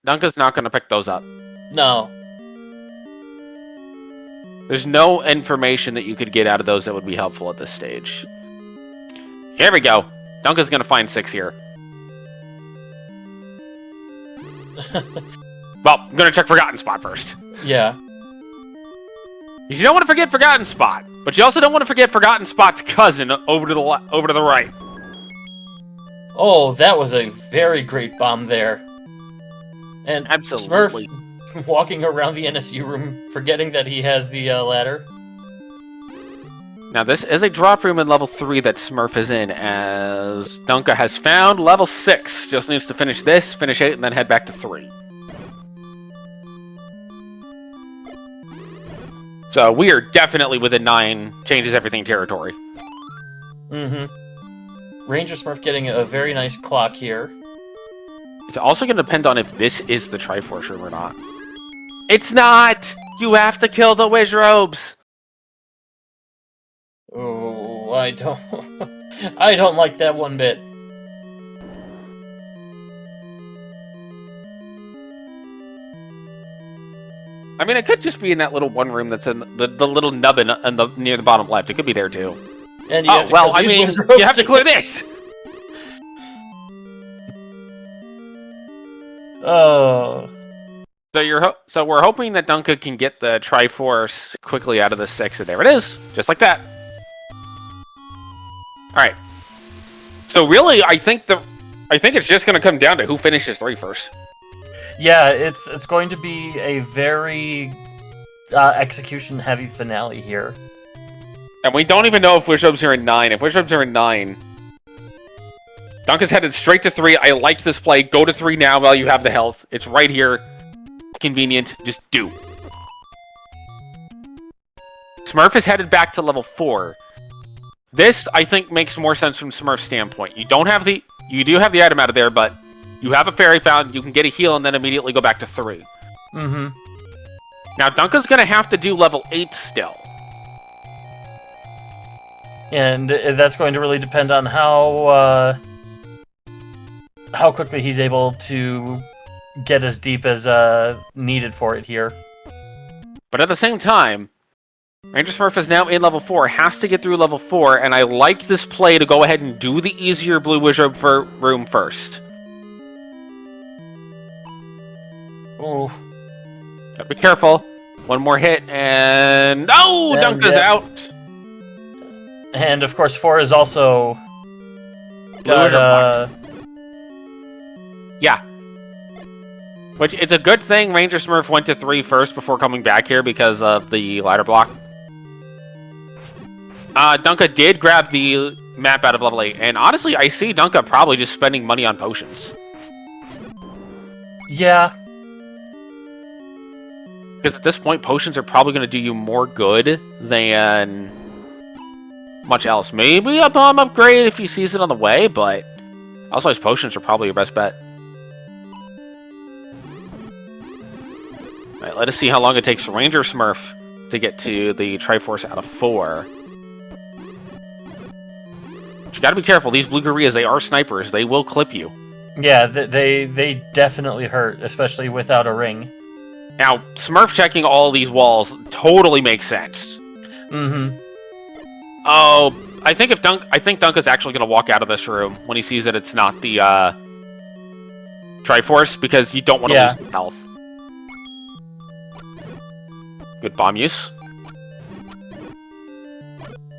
Dunka's not going to pick those up. No. There's no information that you could get out of those that would be helpful at this stage. Here we go. Dunka's going to find 6 here. Well, I'm going to check Forgotten Spot first. Yeah. You don't want to forget Forgotten Spot, but you also don't want to forget Forgotten Spot's cousin over to the right. Oh, that was a very great bomb there. And Absolutely. Smurf walking around the NSU room, forgetting that he has the ladder. Now, this is a drop room in level 3 that Smurf is in, as Dunka has found level 6. Just needs to finish this, finish 8, and then head back to 3. So we are definitely within 9 changes everything territory. Mm-hmm. RangerSmurf getting a very nice clock here. It's also going to depend on if this is the Triforce room or not. It's not! You have to kill the Wizrobes! Oh, I don't... I don't like that one bit. I mean, it could just be in that little one room that's in the little nubbin near the bottom left. It could be there, too. And oh, well, I mean, you have to clear this! Oh. So we're hoping that Dunka can get the Triforce quickly out of the 6, and there it is, just like that. All right. So really, I think it's just going to come down to who finishes 3 first. Yeah, it's going to be a very execution-heavy finale here. And we don't even know if Wizrobes are in 9. If Wizrobes are in 9, Dunka's headed straight to 3. I like this play. Go to 3 now while you have the health. It's right here. It's convenient. Just do. Smurf is headed back to level 4. This, I think, makes more sense from Smurf's standpoint. You do have the item out of there, but you have a fairy fountain. You can get a heal and then immediately go back to 3. Mm-hmm. Now, Dunka's going to have to do level 8 still. And that's going to really depend on how quickly he's able to get as deep as needed for it here. But at the same time, RangerSmurf is now in level 4, has to get through level 4, and I like this play to go ahead and do the easier Blue Wizard room first. Oh. Gotta be careful. One more hit, and... Oh! And, Dunka's out! And, of course, 4 is also... Blue Wizard blocked. Yeah. Which, it's a good thing RangerSmurf went to 3 first before coming back here because of the ladder block. Dunka did grab the map out of level 8, and honestly, I see Dunka probably just spending money on potions. Yeah. Because at this point, potions are probably going to do you more good than much else. Maybe a bomb upgrade if he sees it on the way, but also his potions are probably your best bet. Alright, let us see how long it takes RangerSmurf to get to the Triforce out of 4. But you gotta be careful, these Blue Gorillas, they are snipers, they will clip you. Yeah, they definitely hurt, especially without a ring. Now, Smurf checking all these walls totally makes sense. Mm-hmm. Oh, I think Dunka's actually gonna walk out of this room when he sees that it's not the Triforce, because you don't want to lose health. Good bomb use.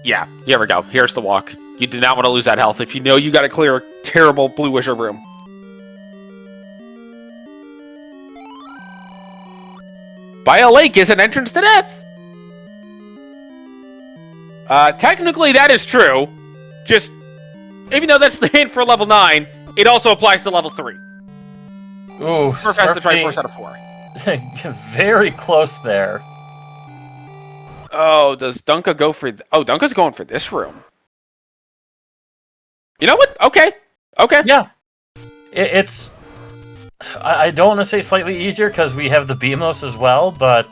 Yeah, here we go. Here's the walk. You do not want to lose that health if you know you gotta clear a terrible Blue Wizard room. By a lake is an entrance to death! Technically that is true. Just, even though that's the hint for level 9, it also applies to level 3. Ooh, Smurf has the Triforce out of 4. Very close there. Oh, does Dunka go for... Oh, Dunka's going for this room. You know what? Okay. Okay. Yeah. It's... I don't want to say slightly easier, because we have the BMOS as well, but...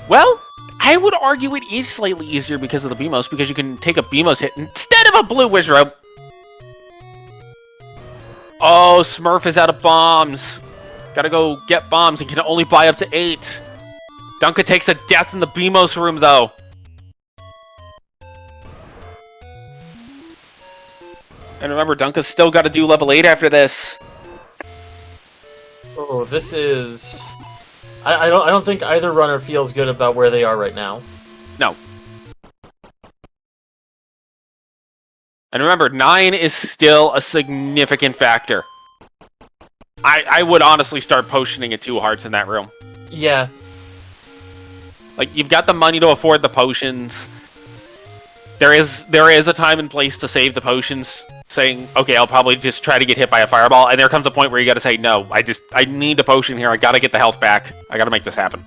Well, I would argue it is slightly easier because of the BMOS, because you can take a BMOS hit instead of a Blue Wizard. Oh, Smurf is out of bombs. Gotta go get bombs and can only buy up to 8. Dunka takes a death in the BMOS room, though. And remember, Dunka's still got to do level 8 after this. Oh, this is... I don't think either runner feels good about where they are right now. No. And remember, 9 is still a significant factor. I would honestly start potioning at 2 hearts in that room. Yeah. Like, you've got the money to afford the potions. There is a time and place to save the potions, saying, okay, I'll probably just try to get hit by a fireball, and there comes a point where you gotta say, no, I need a potion here, I gotta get the health back, I gotta make this happen.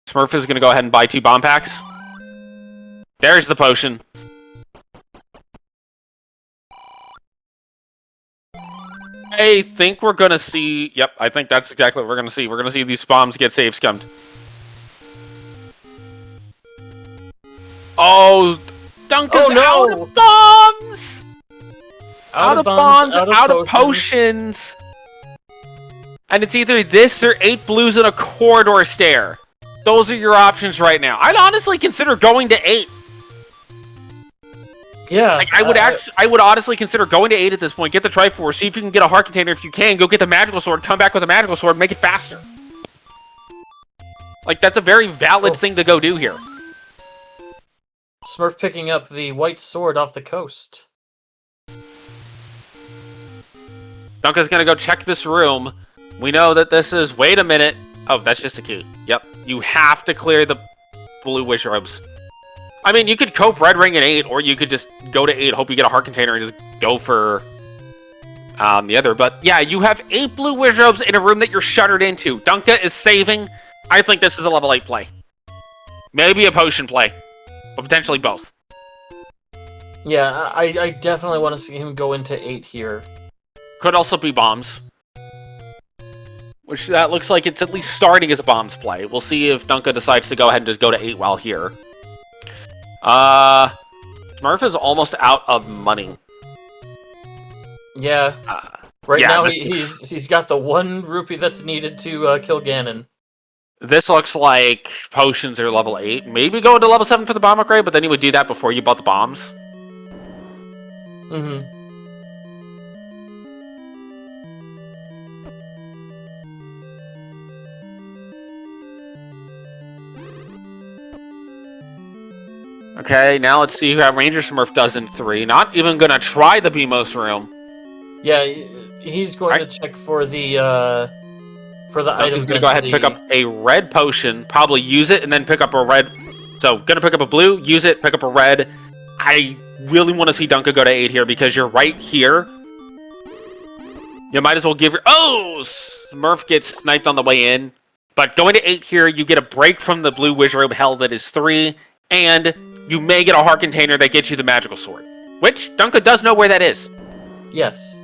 Smurf is gonna go ahead and buy 2 bomb packs. There's the potion. I think we're gonna see... Yep, I think that's exactly what we're gonna see. We're gonna see these bombs get save scummed. Oh, Dunka's out of bombs! Out of bombs, out of potions. And it's either this or 8 blues in a corridor stair. Those are your options right now. I'd honestly consider going to 8. Yeah. Like, I would honestly consider going to 8 at this point. Get the Triforce, see if you can get a heart container if you can. Go get the magical sword, come back with a magical sword, make it faster. Like, that's a very valid thing to go do here. Smurf picking up the white sword off the coast. Dunka's gonna go check this room. We know that this is... Wait a minute. Oh, that's just a key. Yep. You have to clear the Blue Wizards. I mean, you could cope Red Ring at 8, or you could just go to 8, hope you get a heart container, and just go for the other. But yeah, you have 8 Blue Wizards in a room that you're shuttered into. Dunka is saving. I think this is a level 8 play. Maybe a potion play. But potentially both. Yeah, I definitely want to see him go into 8 here. Could also be bombs. which that looks like it's at least starting as a bombs play. We'll see if Dunka decides to go ahead and just go to 8 while here. Smurf is almost out of money. Yeah. Right now, he's got the 1 rupee that's needed to kill Ganon. This looks like potions are level 8. Maybe go into level 7 for the bomb upgrade, but then you would do that before you bought the bombs. Mm-hmm. Okay, now let's see how RangerSmurf does in 3. Not even gonna try the BMOS room. Yeah, he's going to check for the items. He's gonna go ahead and pick up a red potion, probably use it, and then pick up a red. So, gonna pick up a blue, use it, pick up a red. I really want to see Dunka go to 8 here because you're right here. You might as well give your... Oh! Smurf gets sniped on the way in. But going to 8 here, you get a break from the blue wizard hell that is 3, and you may get a heart container that gets you the magical sword. Which, Dunka does know where that is. Yes.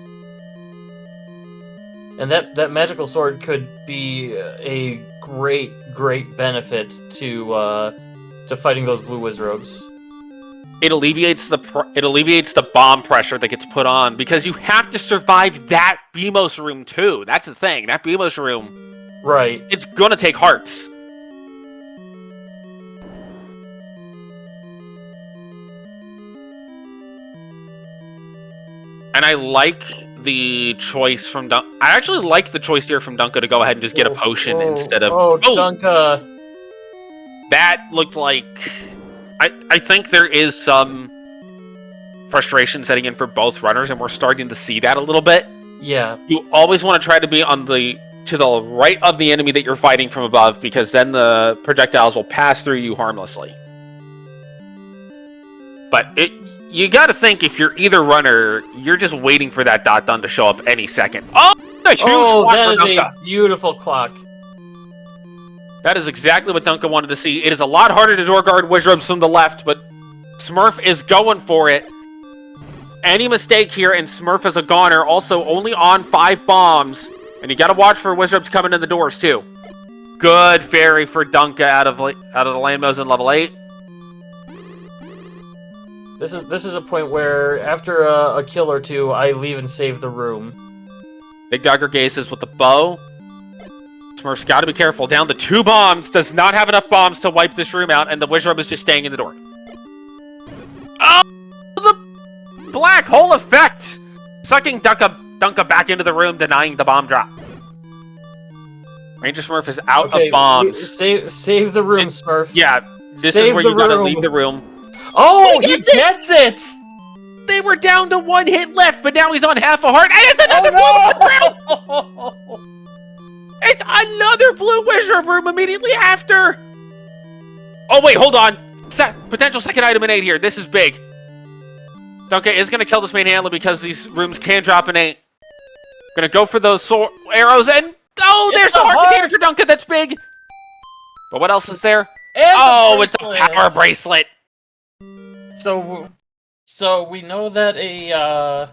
And that magical sword could be a great benefit to fighting those blue wizards. It alleviates the bomb pressure that gets put on because you have to survive that BMOS room too. That's the thing. That BMOS room, right? It's gonna take hearts. And I like the choice from Dunka. I actually like the choice here from Dunka to go ahead and just get a potion instead of... Dunka! That looked like... I think there is some frustration setting in for both runners, and we're starting to see that a little bit. Yeah. You always want to try to be to the right of the enemy that you're fighting from above, because then the projectiles will pass through you harmlessly. But you gotta think, if you're either runner, you're just waiting for that dot done to show up any second. Oh, a huge clock that is for Dunka. a beautiful clock. That is exactly what Dunka wanted to see. It is a lot harder to door guard Wizrubs from the left, but Smurf is going for it. Any mistake here, and Smurf is a goner. Also, only on 5 bombs. And you gotta watch for Wizrubs coming in the doors, too. Good fairy for Dunka out of the Lambos in level 8. This is a point where, after a kill or 2, I leave and save the room. BigDunka gazes with the bow. Smurf's got to be careful. Down to 2 bombs. Does not have enough bombs to wipe this room out, and the Wizrub is just staying in the door. Oh! The black hole effect! Sucking Dunka back into the room, denying the bomb drop. RangerSmurf is out of bombs. Save the room, Smurf. Yeah, this is where you gotta leave the room. Oh, he gets it! They were down to 1 hit left, but now he's on half a heart, and it's another blue room! It's another blue wizard room immediately after! Oh, wait, hold on. Potential second item in 8 here. This is big. Dunka is going to kill this main handler because these rooms can drop in 8. Going to go for those arrows, and... Oh, there's the heart container for Dunka. That's big. But what else is there? It's a power bracelet. So we know that a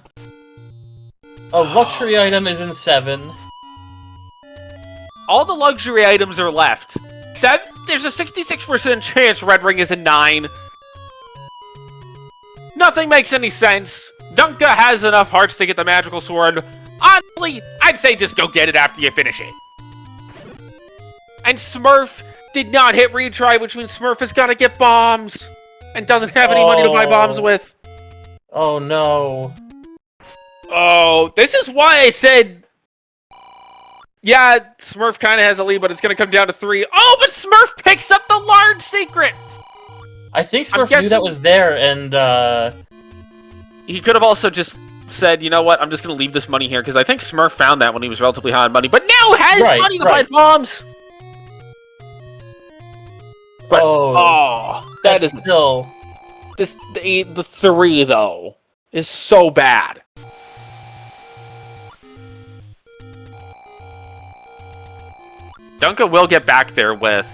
luxury item is in 7. All the luxury items are left. There's a 66% chance Red Ring is in 9. Nothing makes any sense. Dunka has enough hearts to get the magical sword. Honestly, I'd say just go get it after you finish it. And Smurf did not hit retry, which means Smurf has got to get bombs. And doesn't have any money to buy bombs with. Oh, no. Oh, this is why I said... Yeah, Smurf kind of has a lead, but it's going to come down to 3. Oh, but Smurf picks up the large secret! I think Smurf knew that was there, and, He could have also just said, you know what, I'm just going to leave this money here, because I think Smurf found that when he was relatively high on money, but now has money to buy bombs! But, that is still... The 3, though, is so bad. Dunka will get back there with,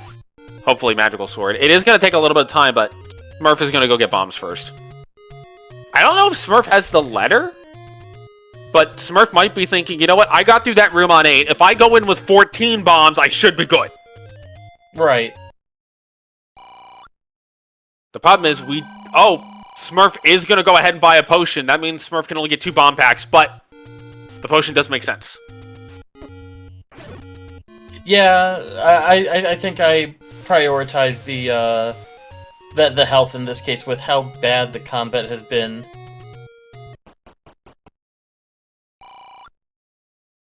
hopefully, Magical Sword. It is going to take a little bit of time, but Smurf is going to go get bombs first. I don't know if Smurf has the letter. But Smurf might be thinking, you know what? I got through that room on 8. If I go in with 14 bombs, I should be good. Right. The problem is Smurf is going to go ahead and buy a potion. That means Smurf can only get 2 bomb packs, but the potion does make sense. Yeah, I think I prioritize the health in this case with how bad the combat has been.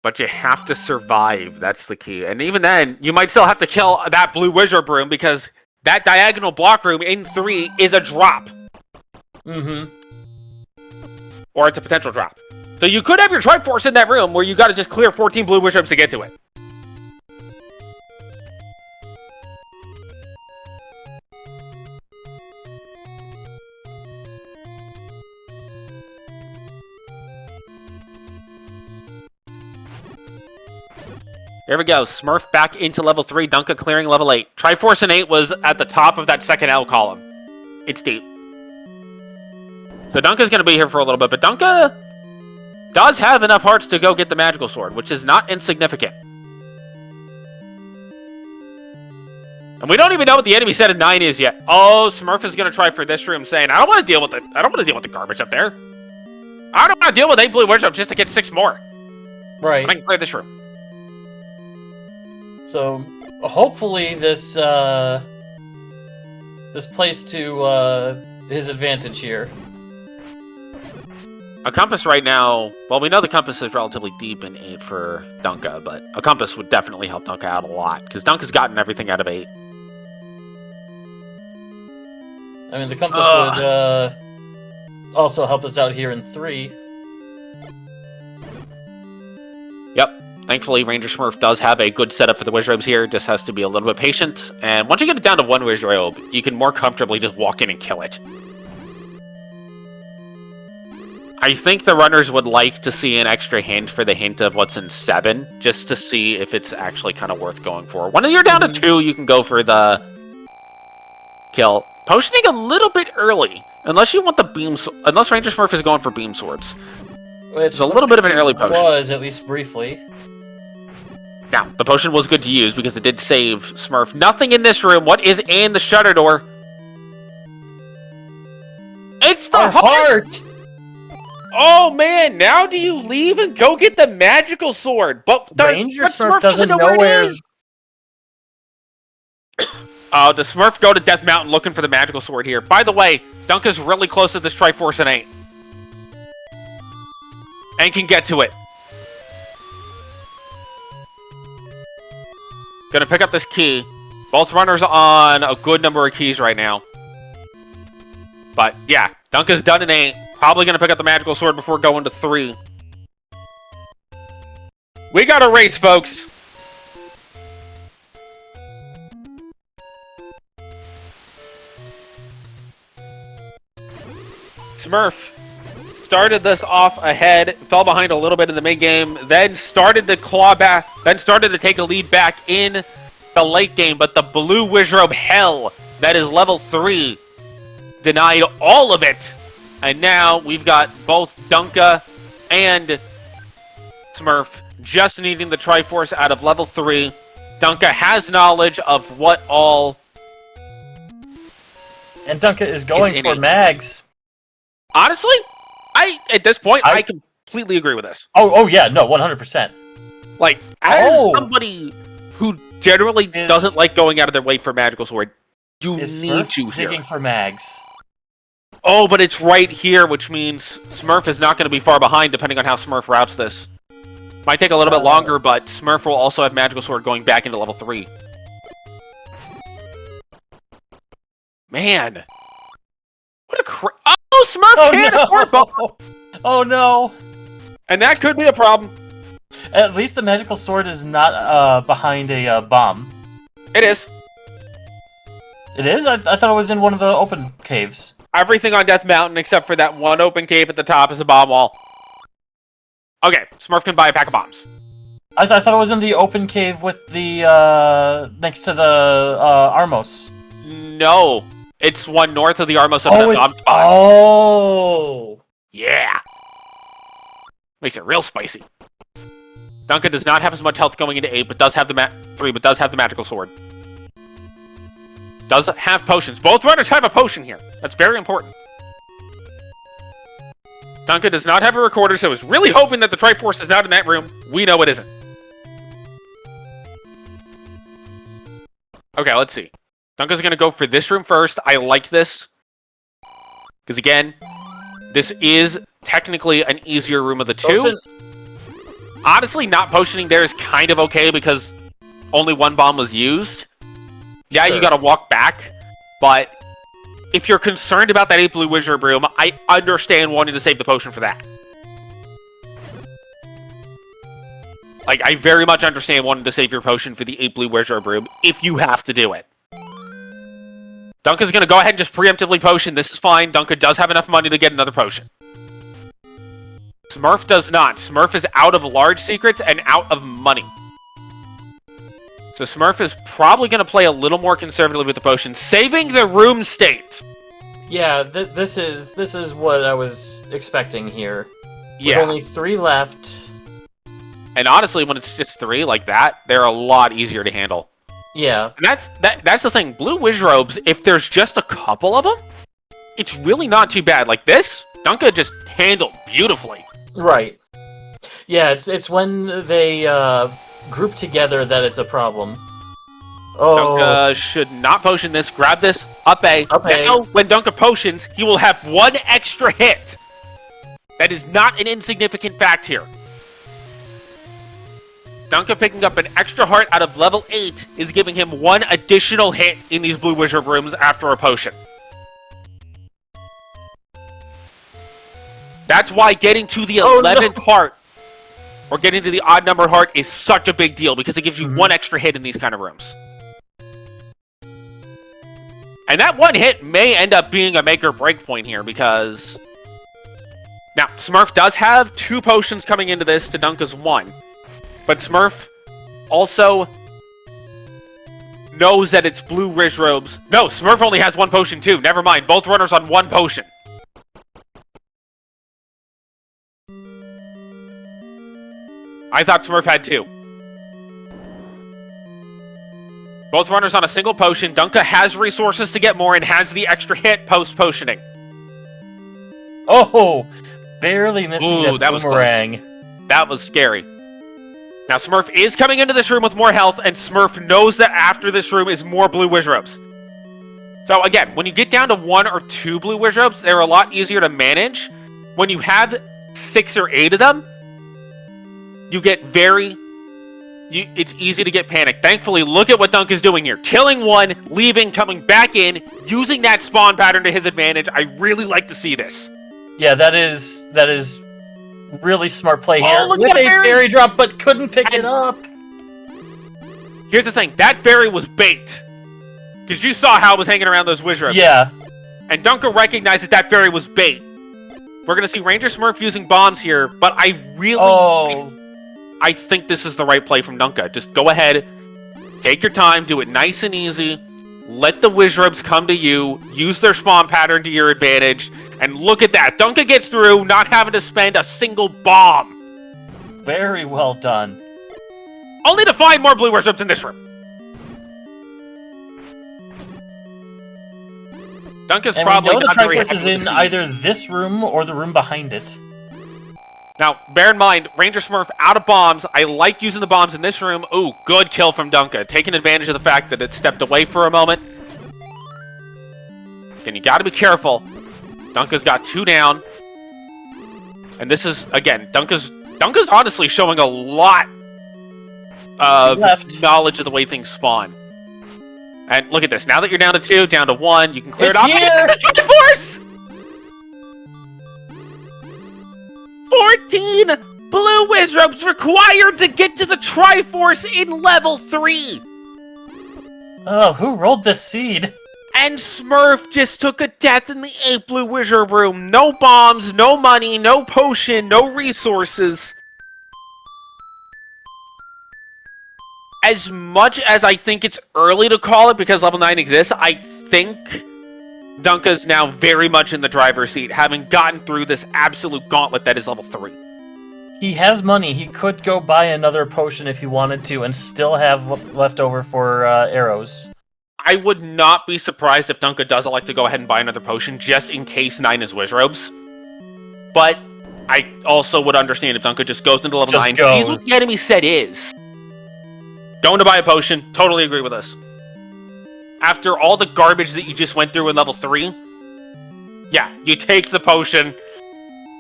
But you have to survive. That's the key. And even then, you might still have to kill that blue wizard room because that diagonal block room in 3 is a drop. Mm-hmm. Or it's a potential drop. So you could have your Triforce in that room where you got to just clear 14 blue wizards to get to it. Here we go. Smurf back into level 3. Dunka clearing level 8. Triforce and 8 was at the top of that second L column. It's deep. So Dunka's going to be here for a little bit, but Dunka does have enough hearts to go get the magical sword, which is not insignificant. And we don't even know what the enemy set of 9 is yet. Oh, Smurf is going to try for this room, saying, I don't want to deal with the garbage up there. I don't want to deal with 8 blue wizards just to get 6 more. Right. I can clear this room. So hopefully this plays to his advantage here. A compass right now, well, we know the compass is relatively deep in 8 for Dunka, but a compass would definitely help Dunka out a lot, because Dunka's gotten everything out of 8. I mean, the compass would also help us out here in 3. Yep. Thankfully, RangerSmurf does have a good setup for the Wizrobes here, just has to be a little bit patient, and once you get it down to 1 Wizrobe, you can more comfortably just walk in and kill it. I think the runners would like to see an extra hint for the hint of what's in 7, just to see if it's actually kind of worth going for. When you're down to 2, you can go for the kill. Potioning a little bit early, unless you want the beams, unless RangerSmurf is going for beam swords. It's a little bit of an early potion. Was, at least briefly. Now, the potion was good to use because it did save Smurf. Nothing in this room. What is in the shutter door? It's the heart! Oh man, now do you leave and go get the magical sword? But RangerSmurf doesn't know where it is. Oh, does Smurf go to Death Mountain looking for the magical sword here? By the way, Dunka's really close to this Triforce and 8. And can get to it. Gonna pick up this key. Both runners on a good number of keys right now. But yeah, Dunka's done in 8. Probably gonna pick up the magical sword before going to 3. We got a race, folks. Smurf started this off ahead, fell behind a little bit in the mid game, then started to claw back, then started to take a lead back in the late game, but the blue Wizrobe hell, that is level 3, denied all of it. And now we've got both Dunka and Smurf just needing the Triforce out of level 3. Dunka has knowledge of what all... And Dunka is going for mags. Honestly, at this point, I completely agree with this. Oh yeah, no, 100%. Like, as somebody who generally doesn't like going out of their way for magical sword, you need to here. Digging for mags. Oh, but it's right here, which means Smurf is not going to be far behind, depending on how Smurf routes this. Might take a little bit longer, but Smurf will also have magical sword going back into level 3. Man. What a Oh, Smurf can't afford bomb! Oh no! And that could be a problem. At least the magical sword is not behind a bomb. It is. It is? I thought it was in one of the open caves. Everything on Death Mountain except for that one open cave at the top is a bomb wall. Okay, Smurf can buy a pack of bombs. I thought it was in the open cave with the, next to the, Armos. No. It's one north of the Armos. Oh! Yeah! Makes it real spicy. Dunka does not have as much health going into 8, but does have the 3, but does have the magical sword. Does have potions. Both runners have a potion here. That's very important. Dunka does not have a recorder, so is really hoping that the Triforce is not in that room. We know it isn't. Okay, let's see. Dunka's going to go for this room first. I like this. Because again, this is technically an easier room of the two. Potion. Honestly, not potioning there is kind of okay because only one bomb was used. Yeah, Sure. You gotta walk back, but if you're concerned about that 8 blue wizard room, I understand wanting to save the potion for that. Like, I very much understand wanting to save your potion for the 8 blue wizard room if you have to do it. Dunka's gonna go ahead and just preemptively potion. This is fine. Dunka does have enough money to get another potion. Smurf does not. Smurf is out of large secrets and out of money. So Smurf is probably going to play a little more conservatively with the potion, saving the room state. Yeah, this is what I was expecting here. Yeah. With only 3 left. And honestly, when it's just 3 like that, they're a lot easier to handle. Yeah. And that's the thing. Blue Wizrobes, if there's just a couple of them, it's really not too bad. Like this, Dunka just handled beautifully. Right. Yeah, it's when they group together that it's a problem. Oh. Dunka should not potion this. Grab this. Up A. Up A. Now, when Dunka potions, he will have 1 extra hit. That is not an insignificant fact here. Dunka picking up an extra heart out of level 8 is giving him 1 additional hit in these Blue Wizard rooms after a potion. That's why getting to the 11th heart, or getting to the odd number heart, is such a big deal, because it gives you 1 extra hit in these kind of rooms. And that 1 hit may end up being a make or break point here, because... Now, Smurf does have 2 potions coming into this to Dunka's 1. But Smurf also knows that it's blue Wizrobes. No, Smurf only has 1 potion too. Never mind. Both runners on 1 potion. I thought Smurf had 2. Both runners on a single potion. Dunka has resources to get more and has the extra hit post-potioning. Oh! Barely missing Ooh, that was boomerang. That was scary. Now, Smurf is coming into this room with more health, and Smurf knows that after this room is more blue Wizrobes. So, again, when you get down to 1 or 2 blue Wizrobes, they're a lot easier to manage. When you have 6 or 8 of them, you get it's easy to get panicked. Thankfully, look at what Dunka's doing here. Killing 1, leaving, coming back in, using that spawn pattern to his advantage. I really like to see this. Yeah, that is really smart play here. Oh, look With at a that fairy drop, but couldn't pick it up. Here's the thing. That fairy was bait. Because you saw how it was hanging around those Wizrobes. Yeah. And Dunka recognized that fairy was bait. We're going to see RangerSmurf using bombs here, but I really... Oh. I think this is the right play from Dunka. Just go ahead, take your time, do it nice and easy, let the Wizrobes come to you, use their spawn pattern to your advantage, and look at that. Dunka gets through, not having to spend a single bomb. Very well done. Only to find more blue Wizrobes in this room. Dunka's And probably we know the not very Triforce happy is with in the scene. either this room or the room behind it. Now, bear in mind, RangerSmurf out of bombs. I like using the bombs in this room. Ooh, good kill from Dunka. Taking advantage of the fact that it stepped away for a moment. And you gotta be careful. Dunka's got 2 down. And this is, again, Dunka's honestly showing a lot of knowledge of the way things spawn. And look at this. Now that you're down to 2, down to 1, you can clear it off. Here. It's a Triforce! 14 blue Wizrobes required to get to the Triforce in level 3! Oh, who rolled this seed? And Smurf just took a death in the 8 blue Wizard room. No bombs, no money, no potion, no resources. As much as I think it's early to call it because level 9 exists, I think Dunka's now very much in the driver's seat, having gotten through this absolute gauntlet that is level 3. He has money. He could go buy another potion if he wanted to, and still have left over for arrows. I would not be surprised if Dunka does elect to go ahead and buy another potion, just in case 9 is Wizrobes. But I also would understand if Dunka just goes into level 9, sees what the enemy set is. Going to buy a potion, totally agree with us. After all the garbage that you just went through in level 3, yeah, you take the potion,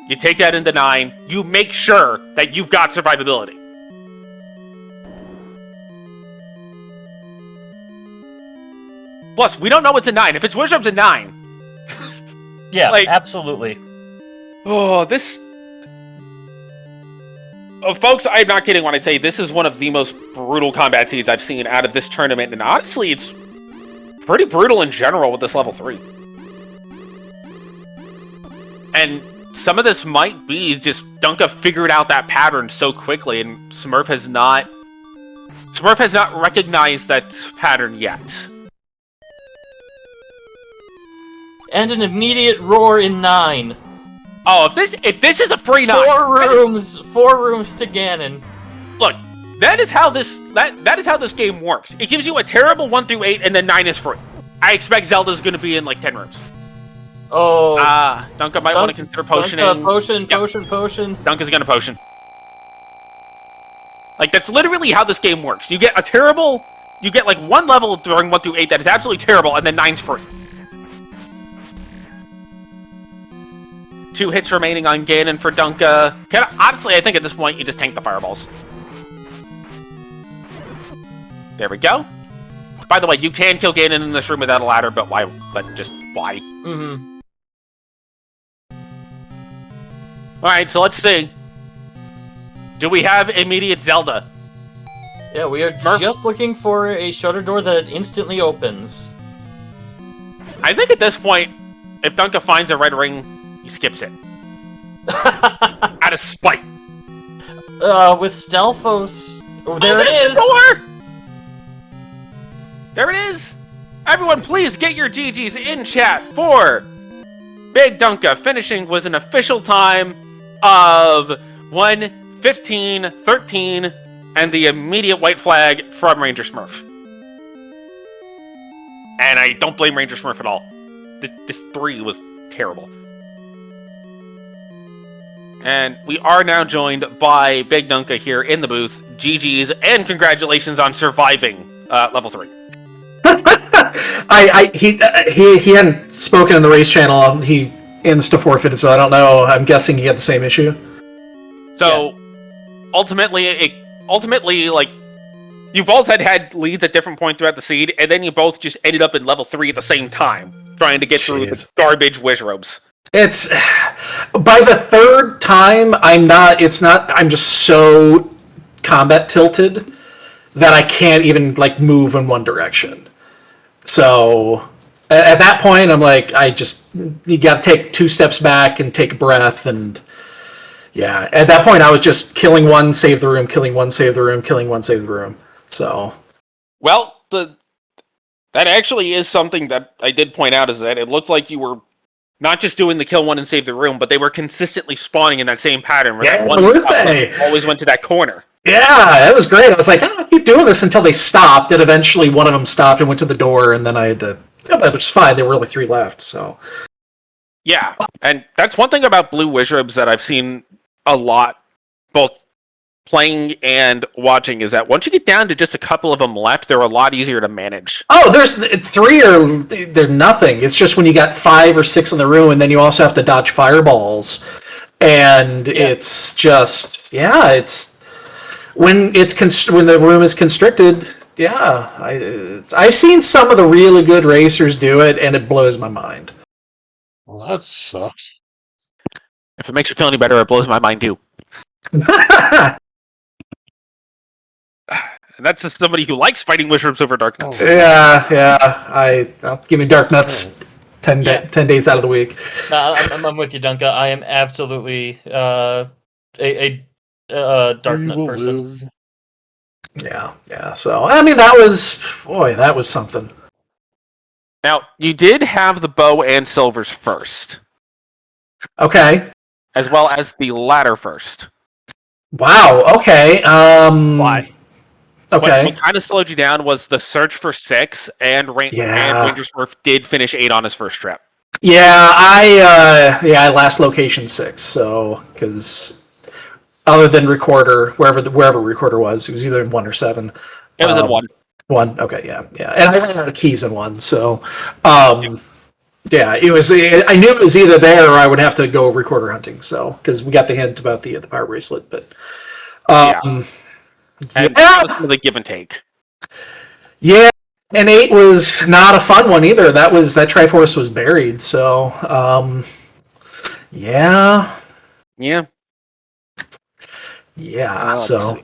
you take that into 9, you make sure that you've got survivability. Plus, we don't know what's in 9. If it's Wizrobes in 9... yeah, absolutely. Oh, this... Oh, folks, I'm not kidding when I say this is one of the most brutal combat seeds I've seen out of this tournament, and honestly, it's pretty brutal in general with this level 3. And some of this might be just Dunka figured out that pattern so quickly, and Smurf has not recognized that pattern yet. And an immediate roar in 9. Oh, if this is a free 9, 4 rooms to Ganon. Look, that is how this game works. It gives you a terrible 1 through 8, and then 9 is free. I expect Zelda's going to be in like 10 rooms. Oh. Dunka might want to consider potioning. Potion. Dunka's going to potion. Like, that's literally how this game works. You get like one level during 1 through 8 that is absolutely terrible, and then 9's free. 2 hits remaining on Ganon for Dunka. Honestly, I think at this point, you just tank the fireballs. There we go. By the way, you can kill Ganon in this room without a ladder, but why? But just why? Mm-hmm. Alright, so let's see. Do we have immediate Zelda? Yeah, we are just looking for a shutter door that instantly opens. I think at this point, if Dunka finds a red ring, he skips it. Out of spite. With Stelphos... Oh, there it is! The door! There it is! Everyone, please get your GGs in chat for BigDunka finishing with an official time of 1:15:13 and the immediate white flag from RangerSmurf. And I don't blame RangerSmurf at all. This 3 was terrible. And we are now joined by BigDunka here in the booth. GG's and congratulations on surviving level 3. He hadn't spoken in the race channel. He insta-forfeited, so I don't know. I'm guessing he had the same issue. So, yes. Ultimately, like, you both had leads at different points throughout the seed, and then you both just ended up in level 3 at the same time, trying to get through the garbage Wizrobes. It's by the third time, I'm just so combat tilted that I can't even like move in one direction. So at that point, I'm like, you got to take 2 steps back and take a breath. And yeah, at that point, I was just killing one, save the room, killing one, save the room, killing one, save the room. So, well, that actually is something that I did point out, is that it looked like you were not just doing the kill one and save the room, but they were consistently spawning in that same pattern where that one always went to that corner. Yeah, it was great. I was like, I'll keep doing this until they stopped, and eventually one of them stopped and went to the door, and then I had to... which is fine, there were only 3 left, so... Yeah, and that's one thing about blue Wizrobes that I've seen a lot, both playing and watching, is that once you get down to just a couple of them left, they're a lot easier to manage. Oh, there's 3 they're nothing. It's just when you got 5 or 6 in the room, and then you also have to dodge fireballs. And it's just, it's... When the room is constricted, I've seen some of the really good racers do it, and it blows my mind. Well, that sucks. If it makes you feel any better, it blows my mind too. And that's just somebody who likes fighting Wizrobes over Dark Nuts. I'll give me Dark Nuts 10 days out of the week. I'm with you, Dunka. I am absolutely a Dark Nut person. Yeah. So, I mean, that was something. Now, you did have the bow and silvers first. Okay. As well as the ladder first. Wow. Okay. Why? Okay. What kind of slowed you down was the search for 6, and Yeah. RangerSmurf did finish 8 on his first trip. Yeah. I last location 6. So because other than recorder, wherever recorder was, it was either in 1 or 7. It was in 1. 1. Okay. Yeah. Yeah. And I ran out of keys in 1. So. Yeah, it was. I knew it was either there or I would have to go recorder hunting. So because we got the hint about the power bracelet, but And that was some of the give and take. yeah, and 8 was not a fun one either. That Triforce was buried. So yeah, Yeah. So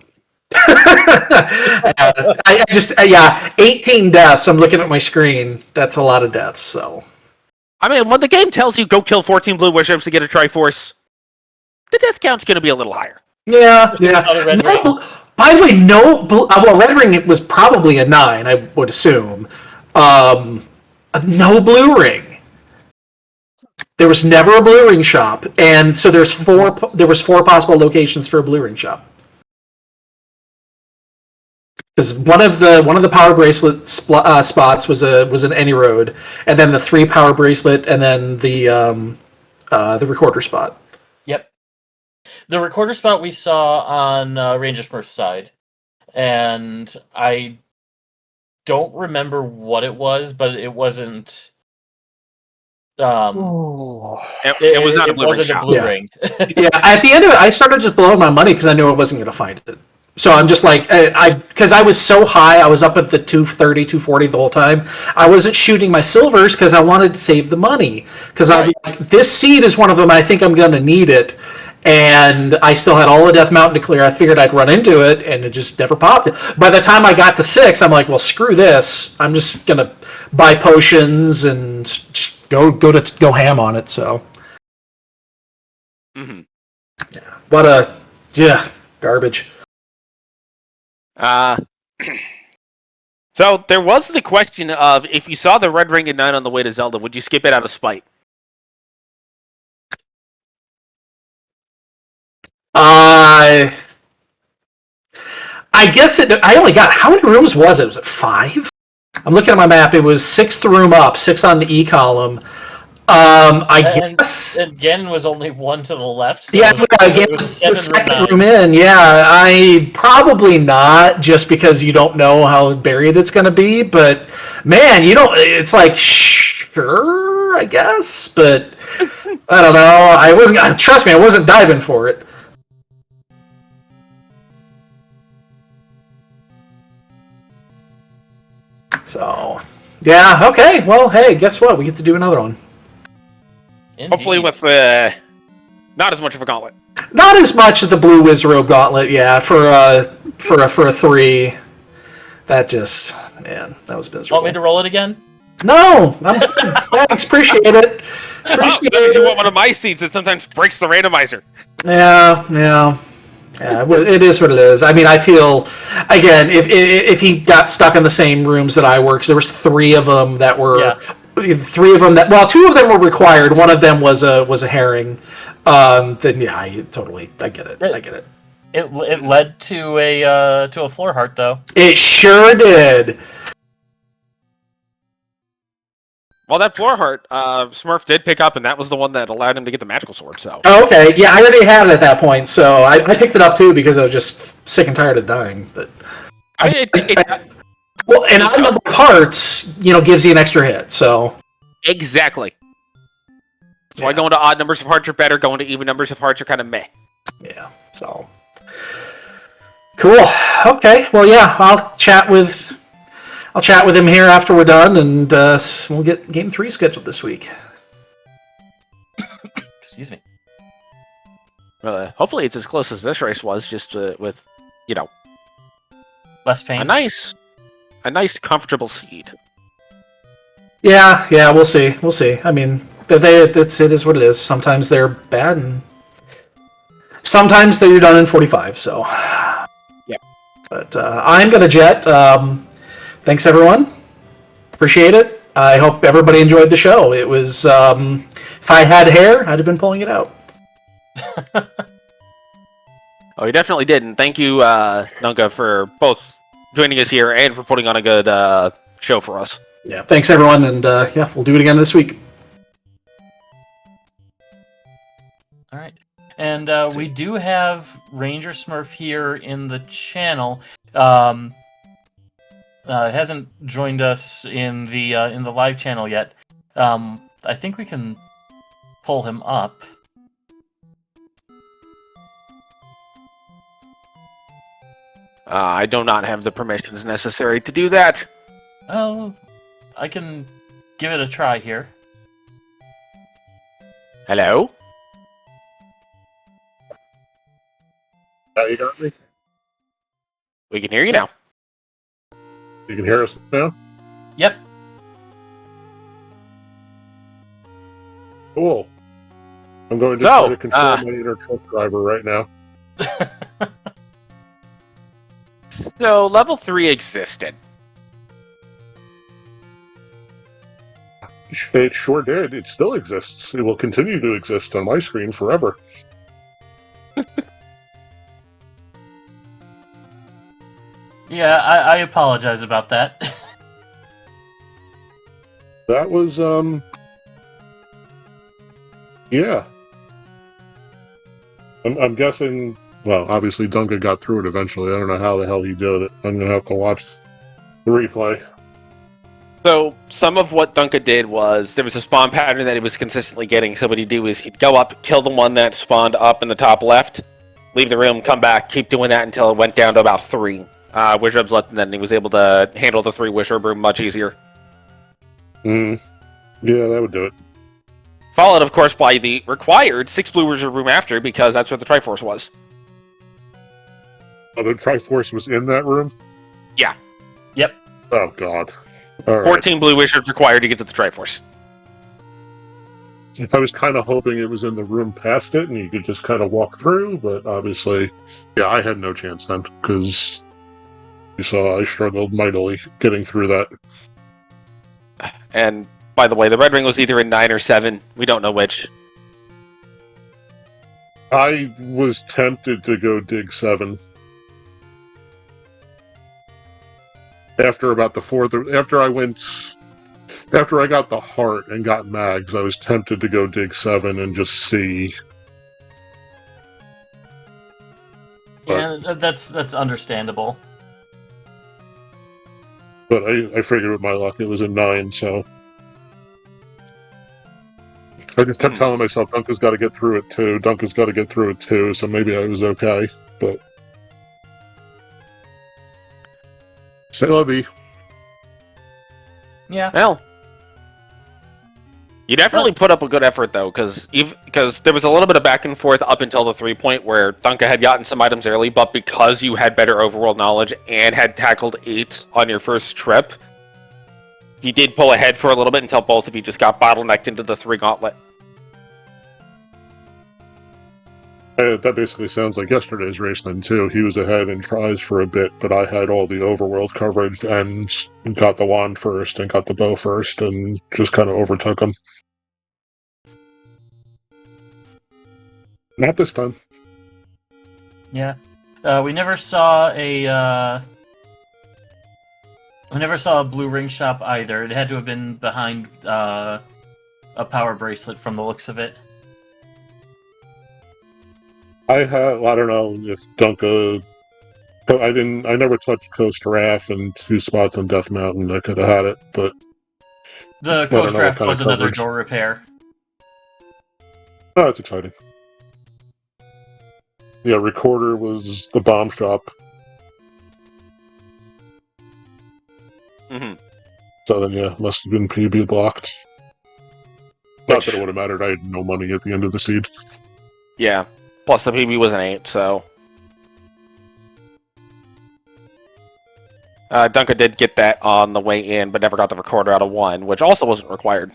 I just 18 deaths. I'm looking at my screen. That's a lot of deaths. So. I mean, when the game tells you go kill 14 blue wiships to get a Triforce, the death count's going to be a little higher. Yeah. Red ring. By the way, Red Ring it was probably a 9, I would assume. No blue ring. There was never a blue ring shop, and so there was 4 possible locations for a blue ring shop. Because one of the power bracelet spots was an any road, and then the 3 power bracelet, and then the recorder spot. Yep. The recorder spot we saw on RangerSmurf's side, and I don't remember what it was, but it wasn't. It was not a blue ring shop. Ring. Yeah, at the end of it, I started just blowing my money because I knew I wasn't going to find it. So I'm just like, because I was so high, I was up at the 230, 240 the whole time. I wasn't shooting my silvers because I wanted to save the money. Because I'm like, this seed is one of them. I think I'm going to need it. And I still had all of Death Mountain to clear. I figured I'd run into it, and it just never popped. By the time I got to 6, I'm like, well, screw this. I'm just going to buy potions and just go ham on it. So. Mm-hmm. Yeah, garbage. So there was the question of if you saw the red ring at 9 on the way to Zelda, would you skip it out of spite? I guess I only got, how many rooms was it? Was it 5? I'm looking at my map. It was 6th room up, 6 on the E column. I guess again was only 1 to the left. So it was the second room in. Yeah, I probably not, just because you don't know how buried it's going to be. But man, it's like sure, I guess, but I don't know. I wasn't. Trust me, I wasn't diving for it. So yeah, okay. Well, hey, guess what? We get to do another one. Indeed. Hopefully with not as much of a gauntlet. Not as much as the Blue Wizrobe Gauntlet, yeah. For a 3, that was miserable. Want me to roll it again? No, I'm good. Thanks, appreciate it. You want one of my seeds that sometimes breaks the randomizer. Yeah. It is what it is. I mean, I feel again if he got stuck in the same rooms that I were, because there was 3 of them that were. Yeah. 3 of them that 2 of them were required. One of them was a herring. Then yeah, I get it. It led to a floor heart though. It sure did. Well, that floor heart, Smurf did pick up, and that was the one that allowed him to get the magical sword. So. Oh, okay, yeah, I already had it at that point, so I picked it up too because I was just sick and tired of dying. But well, and odd number of hearts, gives you an extra hit. So exactly. That's why going to odd numbers of hearts are better. Going to even numbers of hearts are kind of meh. Yeah. So cool. Okay. Well, yeah, I'll chat with him here after we're done, and we'll get Game 3 scheduled this week. Excuse me. Hopefully, it's as close as this race was, just with less pain. A nice, comfortable seed. Yeah, we'll see. I mean, it is what it is. Sometimes they're bad, and sometimes they're done in 45. So, yep. But I'm gonna jet. Thanks, everyone. Appreciate it. I hope everybody enjoyed the show. It was, if I had hair, I'd have been pulling it out. Oh, you definitely did, and thank you, Dunka, for both joining us here and for putting on a good show for us. Yeah, thanks everyone, and yeah, we'll do it again this week. All right. And we do have RangerSmurf here in the channel. Hasn't joined us in the live channel yet. I think we can pull him up. I do not have the permissions necessary to do that. Oh, I can give it a try here. Hello? You got me? We can hear you now. You can hear us now? Yep. Cool. I'm going to try to control my inner truck driver right now. So, level 3 existed. It sure did. It still exists. It will continue to exist on my screen forever. Yeah, I apologize about that. That was, yeah. I'm guessing, well, obviously Duncan got through it eventually. I don't know how the hell he did it. I'm going to have to watch the replay. So, some of what Dunka did was, there was a spawn pattern that he was consistently getting, so what he'd do is he'd go up, kill the one that spawned up in the top left, leave the room, come back, keep doing that until it went down to about 3 wish herbs left, and then he was able to handle the 3 wish herb room much easier. Yeah, that would do it. Followed, of course, by the required 6 blue wish herb room after, because that's where the Triforce was. Oh, the Triforce was in that room? Yeah. Yep. Oh, God. All right. 14 blue wish herbs required to get to the Triforce. I was kind of hoping it was in the room past it and you could just kind of walk through, but obviously, yeah, I had no chance then, because you saw I struggled mightily getting through that. And, by the way, the red ring was either in 9 or 7. We don't know which. I was tempted to go dig 7. After about the 4th, after I got the heart and got mags, I was tempted to go dig 7 and just see. Yeah, that's understandable. But I figured with my luck it was in 9, so I just kept telling myself Duncan's got to get through it too. Duncan's got to get through it too. So maybe I was okay, but c'est la vie. Yeah. Well, you definitely put up a good effort, though, because there was a little bit of back and forth up until the 3 point where Dunka had gotten some items early, but because you had better overworld knowledge and had tackled 8 on your first trip, you did pull ahead for a little bit until both of you just got bottlenecked into the 3 gauntlet. That basically sounds like yesterday's race then, too. He was ahead in tries for a bit, but I had all the overworld coverage and got the wand first and got the bow first and just kind of overtook him. Not this time. Yeah. We never saw a blue ring shop either. It had to have been behind a power bracelet from the looks of it. I don't know if Dunka. I never touched Coast Raft and 2 spots on Death Mountain. I could have had it, but The Coast Raft was another door repair. Oh, that's exciting. Yeah, Recorder was the bomb shop. Mm-hmm. So then, yeah, must have been PB blocked. Not that it would have mattered. I had no money at the end of the seed. Yeah. Plus the PB was an 8, so... Dunka did get that on the way in, but never got the recorder out of 1, which also wasn't required.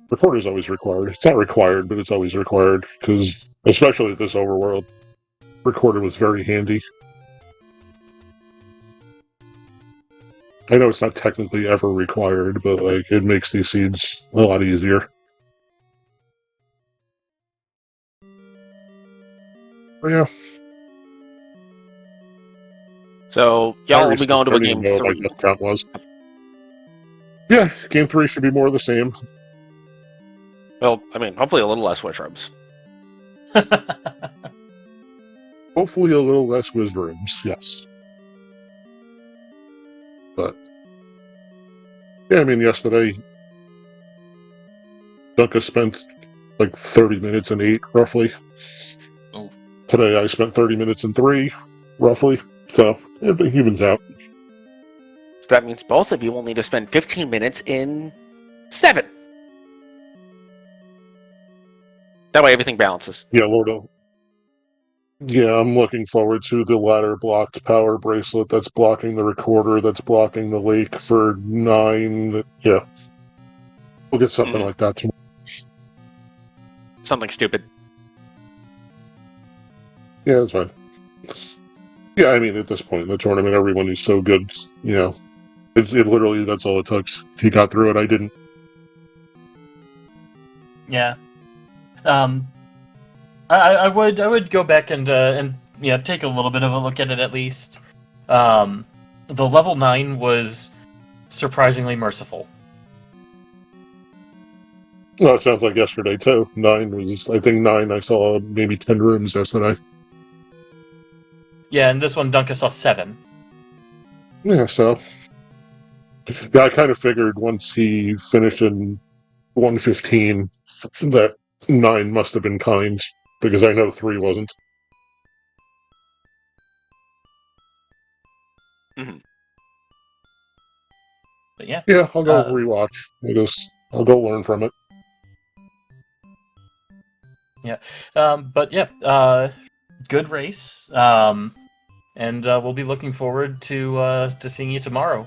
Recorder's always required. It's not required, but it's always required, because, especially at this overworld, Recorder was very handy. I know it's not technically ever required, but, like, it makes these seeds a lot easier. yeah. So y'all will be going to a I don't game even know what my 3. death count was. Yeah, game 3 should be more of the same. Well, I mean, hopefully a little less wish rubs. Hopefully a little less whiz rooms, yes. But yeah, I mean, yesterday Dunka spent like 30 minutes in 8, roughly. Oh. Today I spent 30 minutes in 3, roughly. So it evens out. So that means both of you will need to spend 15 minutes in 7. That way everything balances. Yeah, Lordo. Yeah, I'm looking forward to the ladder blocked power bracelet that's blocking the recorder, that's blocking the lake for 9. Yeah. We'll get something like that tomorrow. Something stupid. Yeah, that's fine. Yeah, I mean, at this point in the tournament, everyone is so good, you know. It literally, that's all it took. He got through it, I didn't. Yeah. I would go back and take a little bit of a look at it at least. The level 9 was surprisingly merciful. Well, it sounds like yesterday, too. 9 was, I think 9, I saw maybe 10 rooms yesterday. Yeah, and this one Dunka saw 7. Yeah, so... Yeah, I kind of figured once he finished in 115 that 9 must have been kind, because I know 3 wasn't. But yeah. Yeah, I'll go rewatch. I'll go learn from it. Yeah. But yeah, good race. And we'll be looking forward to seeing you tomorrow.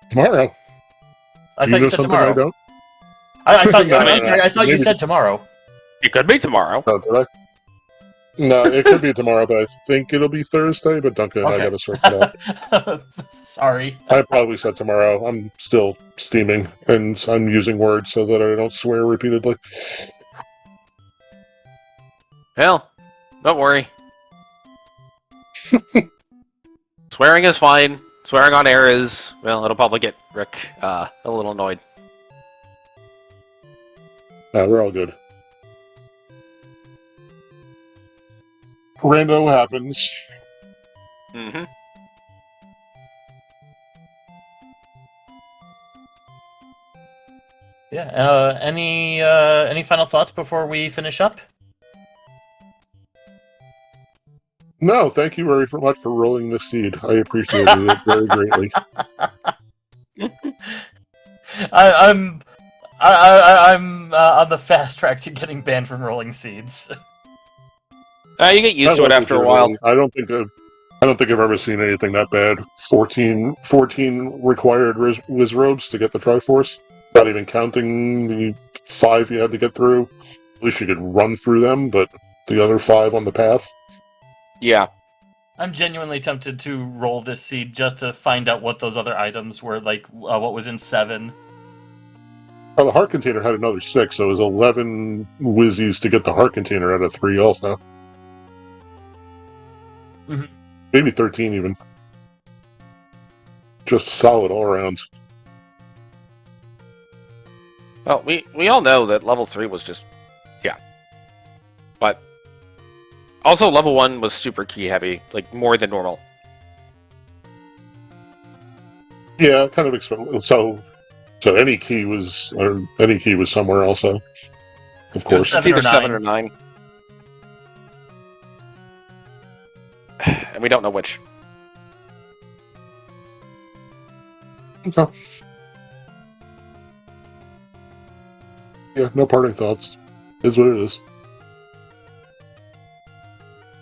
Tomorrow? I thought you said tomorrow. I don't? I thought you said tomorrow. It could be tomorrow. Oh, did I? No, it could be tomorrow, but I think it'll be Thursday, but Duncan and I gotta sort it out. Sorry. I probably said tomorrow. I'm still steaming, and I'm using words so that I don't swear repeatedly. Well, don't worry. Swearing is fine. Swearing on air is, well, it'll probably get Rick a little annoyed. We're all good. Rando happens. Mm-hmm. Yeah. Any final thoughts before we finish up? No, thank you very much for rolling this seed. I appreciated it very greatly. I'm on the fast track to getting banned from rolling seeds. You get used to it after a while. I don't think I've ever seen anything that bad. 14 required Wizrobes to get the Triforce. Not even counting the 5 you had to get through. At least you could run through them, but the other 5 on the path. Yeah. I'm genuinely tempted to roll this seed just to find out what those other items were, like what was in 7. Oh, the heart container had another 6, so it was 11 Wizzies to get the heart container out of 3 also. Mm-hmm. Maybe 13 even. Just solid all around. Well, we all know that level 3 was just... Yeah. But... Also, level 1 was super key heavy, like, more than normal. Yeah, kind of expect. So any key was somewhere also. Of course, It's either 7 or 9. And we don't know which. Okay. Yeah, no parting thoughts. Is what it is.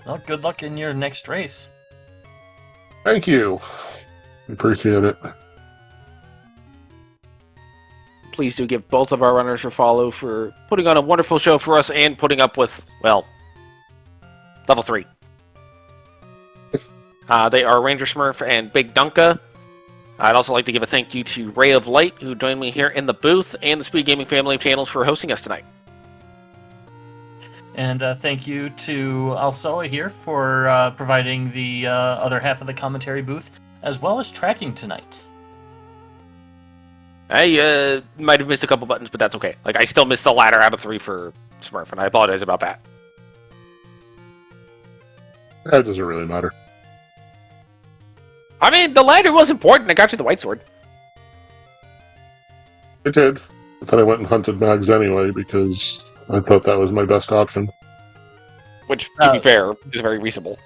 Well, good luck in your next race. Thank you. Appreciate it. Please do give both of our runners a follow for putting on a wonderful show for us and putting up with, well, level 3. They are RangerSmurf and BigDunka. I'd also like to give a thank you to Ray of Light, who joined me here in the booth, and the SpeedGaming family of channels for hosting us tonight. And thank you to Alsoa here for providing the other half of the commentary booth, as well as tracking tonight. I might have missed a couple buttons, but that's okay. Like, I still missed the ladder out of 3 for Smurf, and I apologize about that. That doesn't really matter. I mean, the ladder was important. I got you the white sword. It did. But then I went and hunted mags anyway because I thought that was my best option. Which, to be fair, is very reasonable.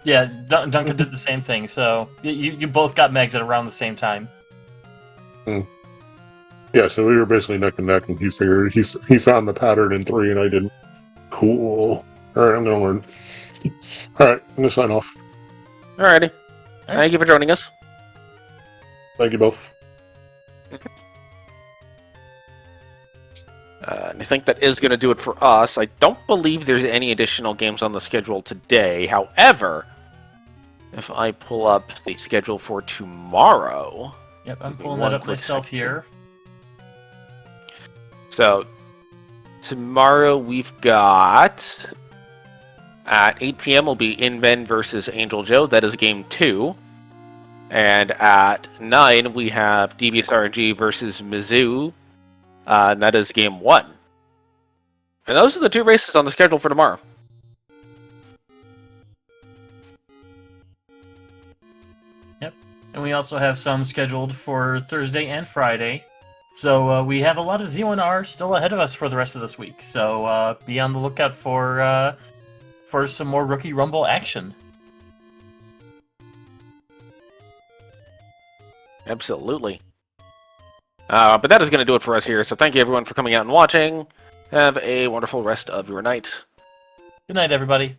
Yeah, Duncan did the same thing, so you both got Megs at around the same time. Yeah, so we were basically neck and neck, and he figured he found the pattern in 3, and I didn't. Cool. Alright, I'm gonna learn. Alright, I'm gonna sign off. Alrighty. Thank you for joining us. Thank you both. And I think that is going to do it for us. I don't believe there's any additional games on the schedule today. However, if I pull up the schedule for tomorrow... Yep, I'm pulling that up myself here. So, tomorrow we've got... At 8 p.m. will be Inven versus Angel Joe. That is game 2. And at 9 we have DBS RNG versus Mizzou. And that is game 1. And those are the 2 races on the schedule for tomorrow. Yep. And we also have some scheduled for Thursday and Friday. So we have a lot of Z1R still ahead of us for the rest of this week. So be on the lookout for some more Rookie Rumble action. Absolutely. But that is going to do it for us here. So thank you everyone for coming out and watching. Have a wonderful rest of your night. Good night, everybody.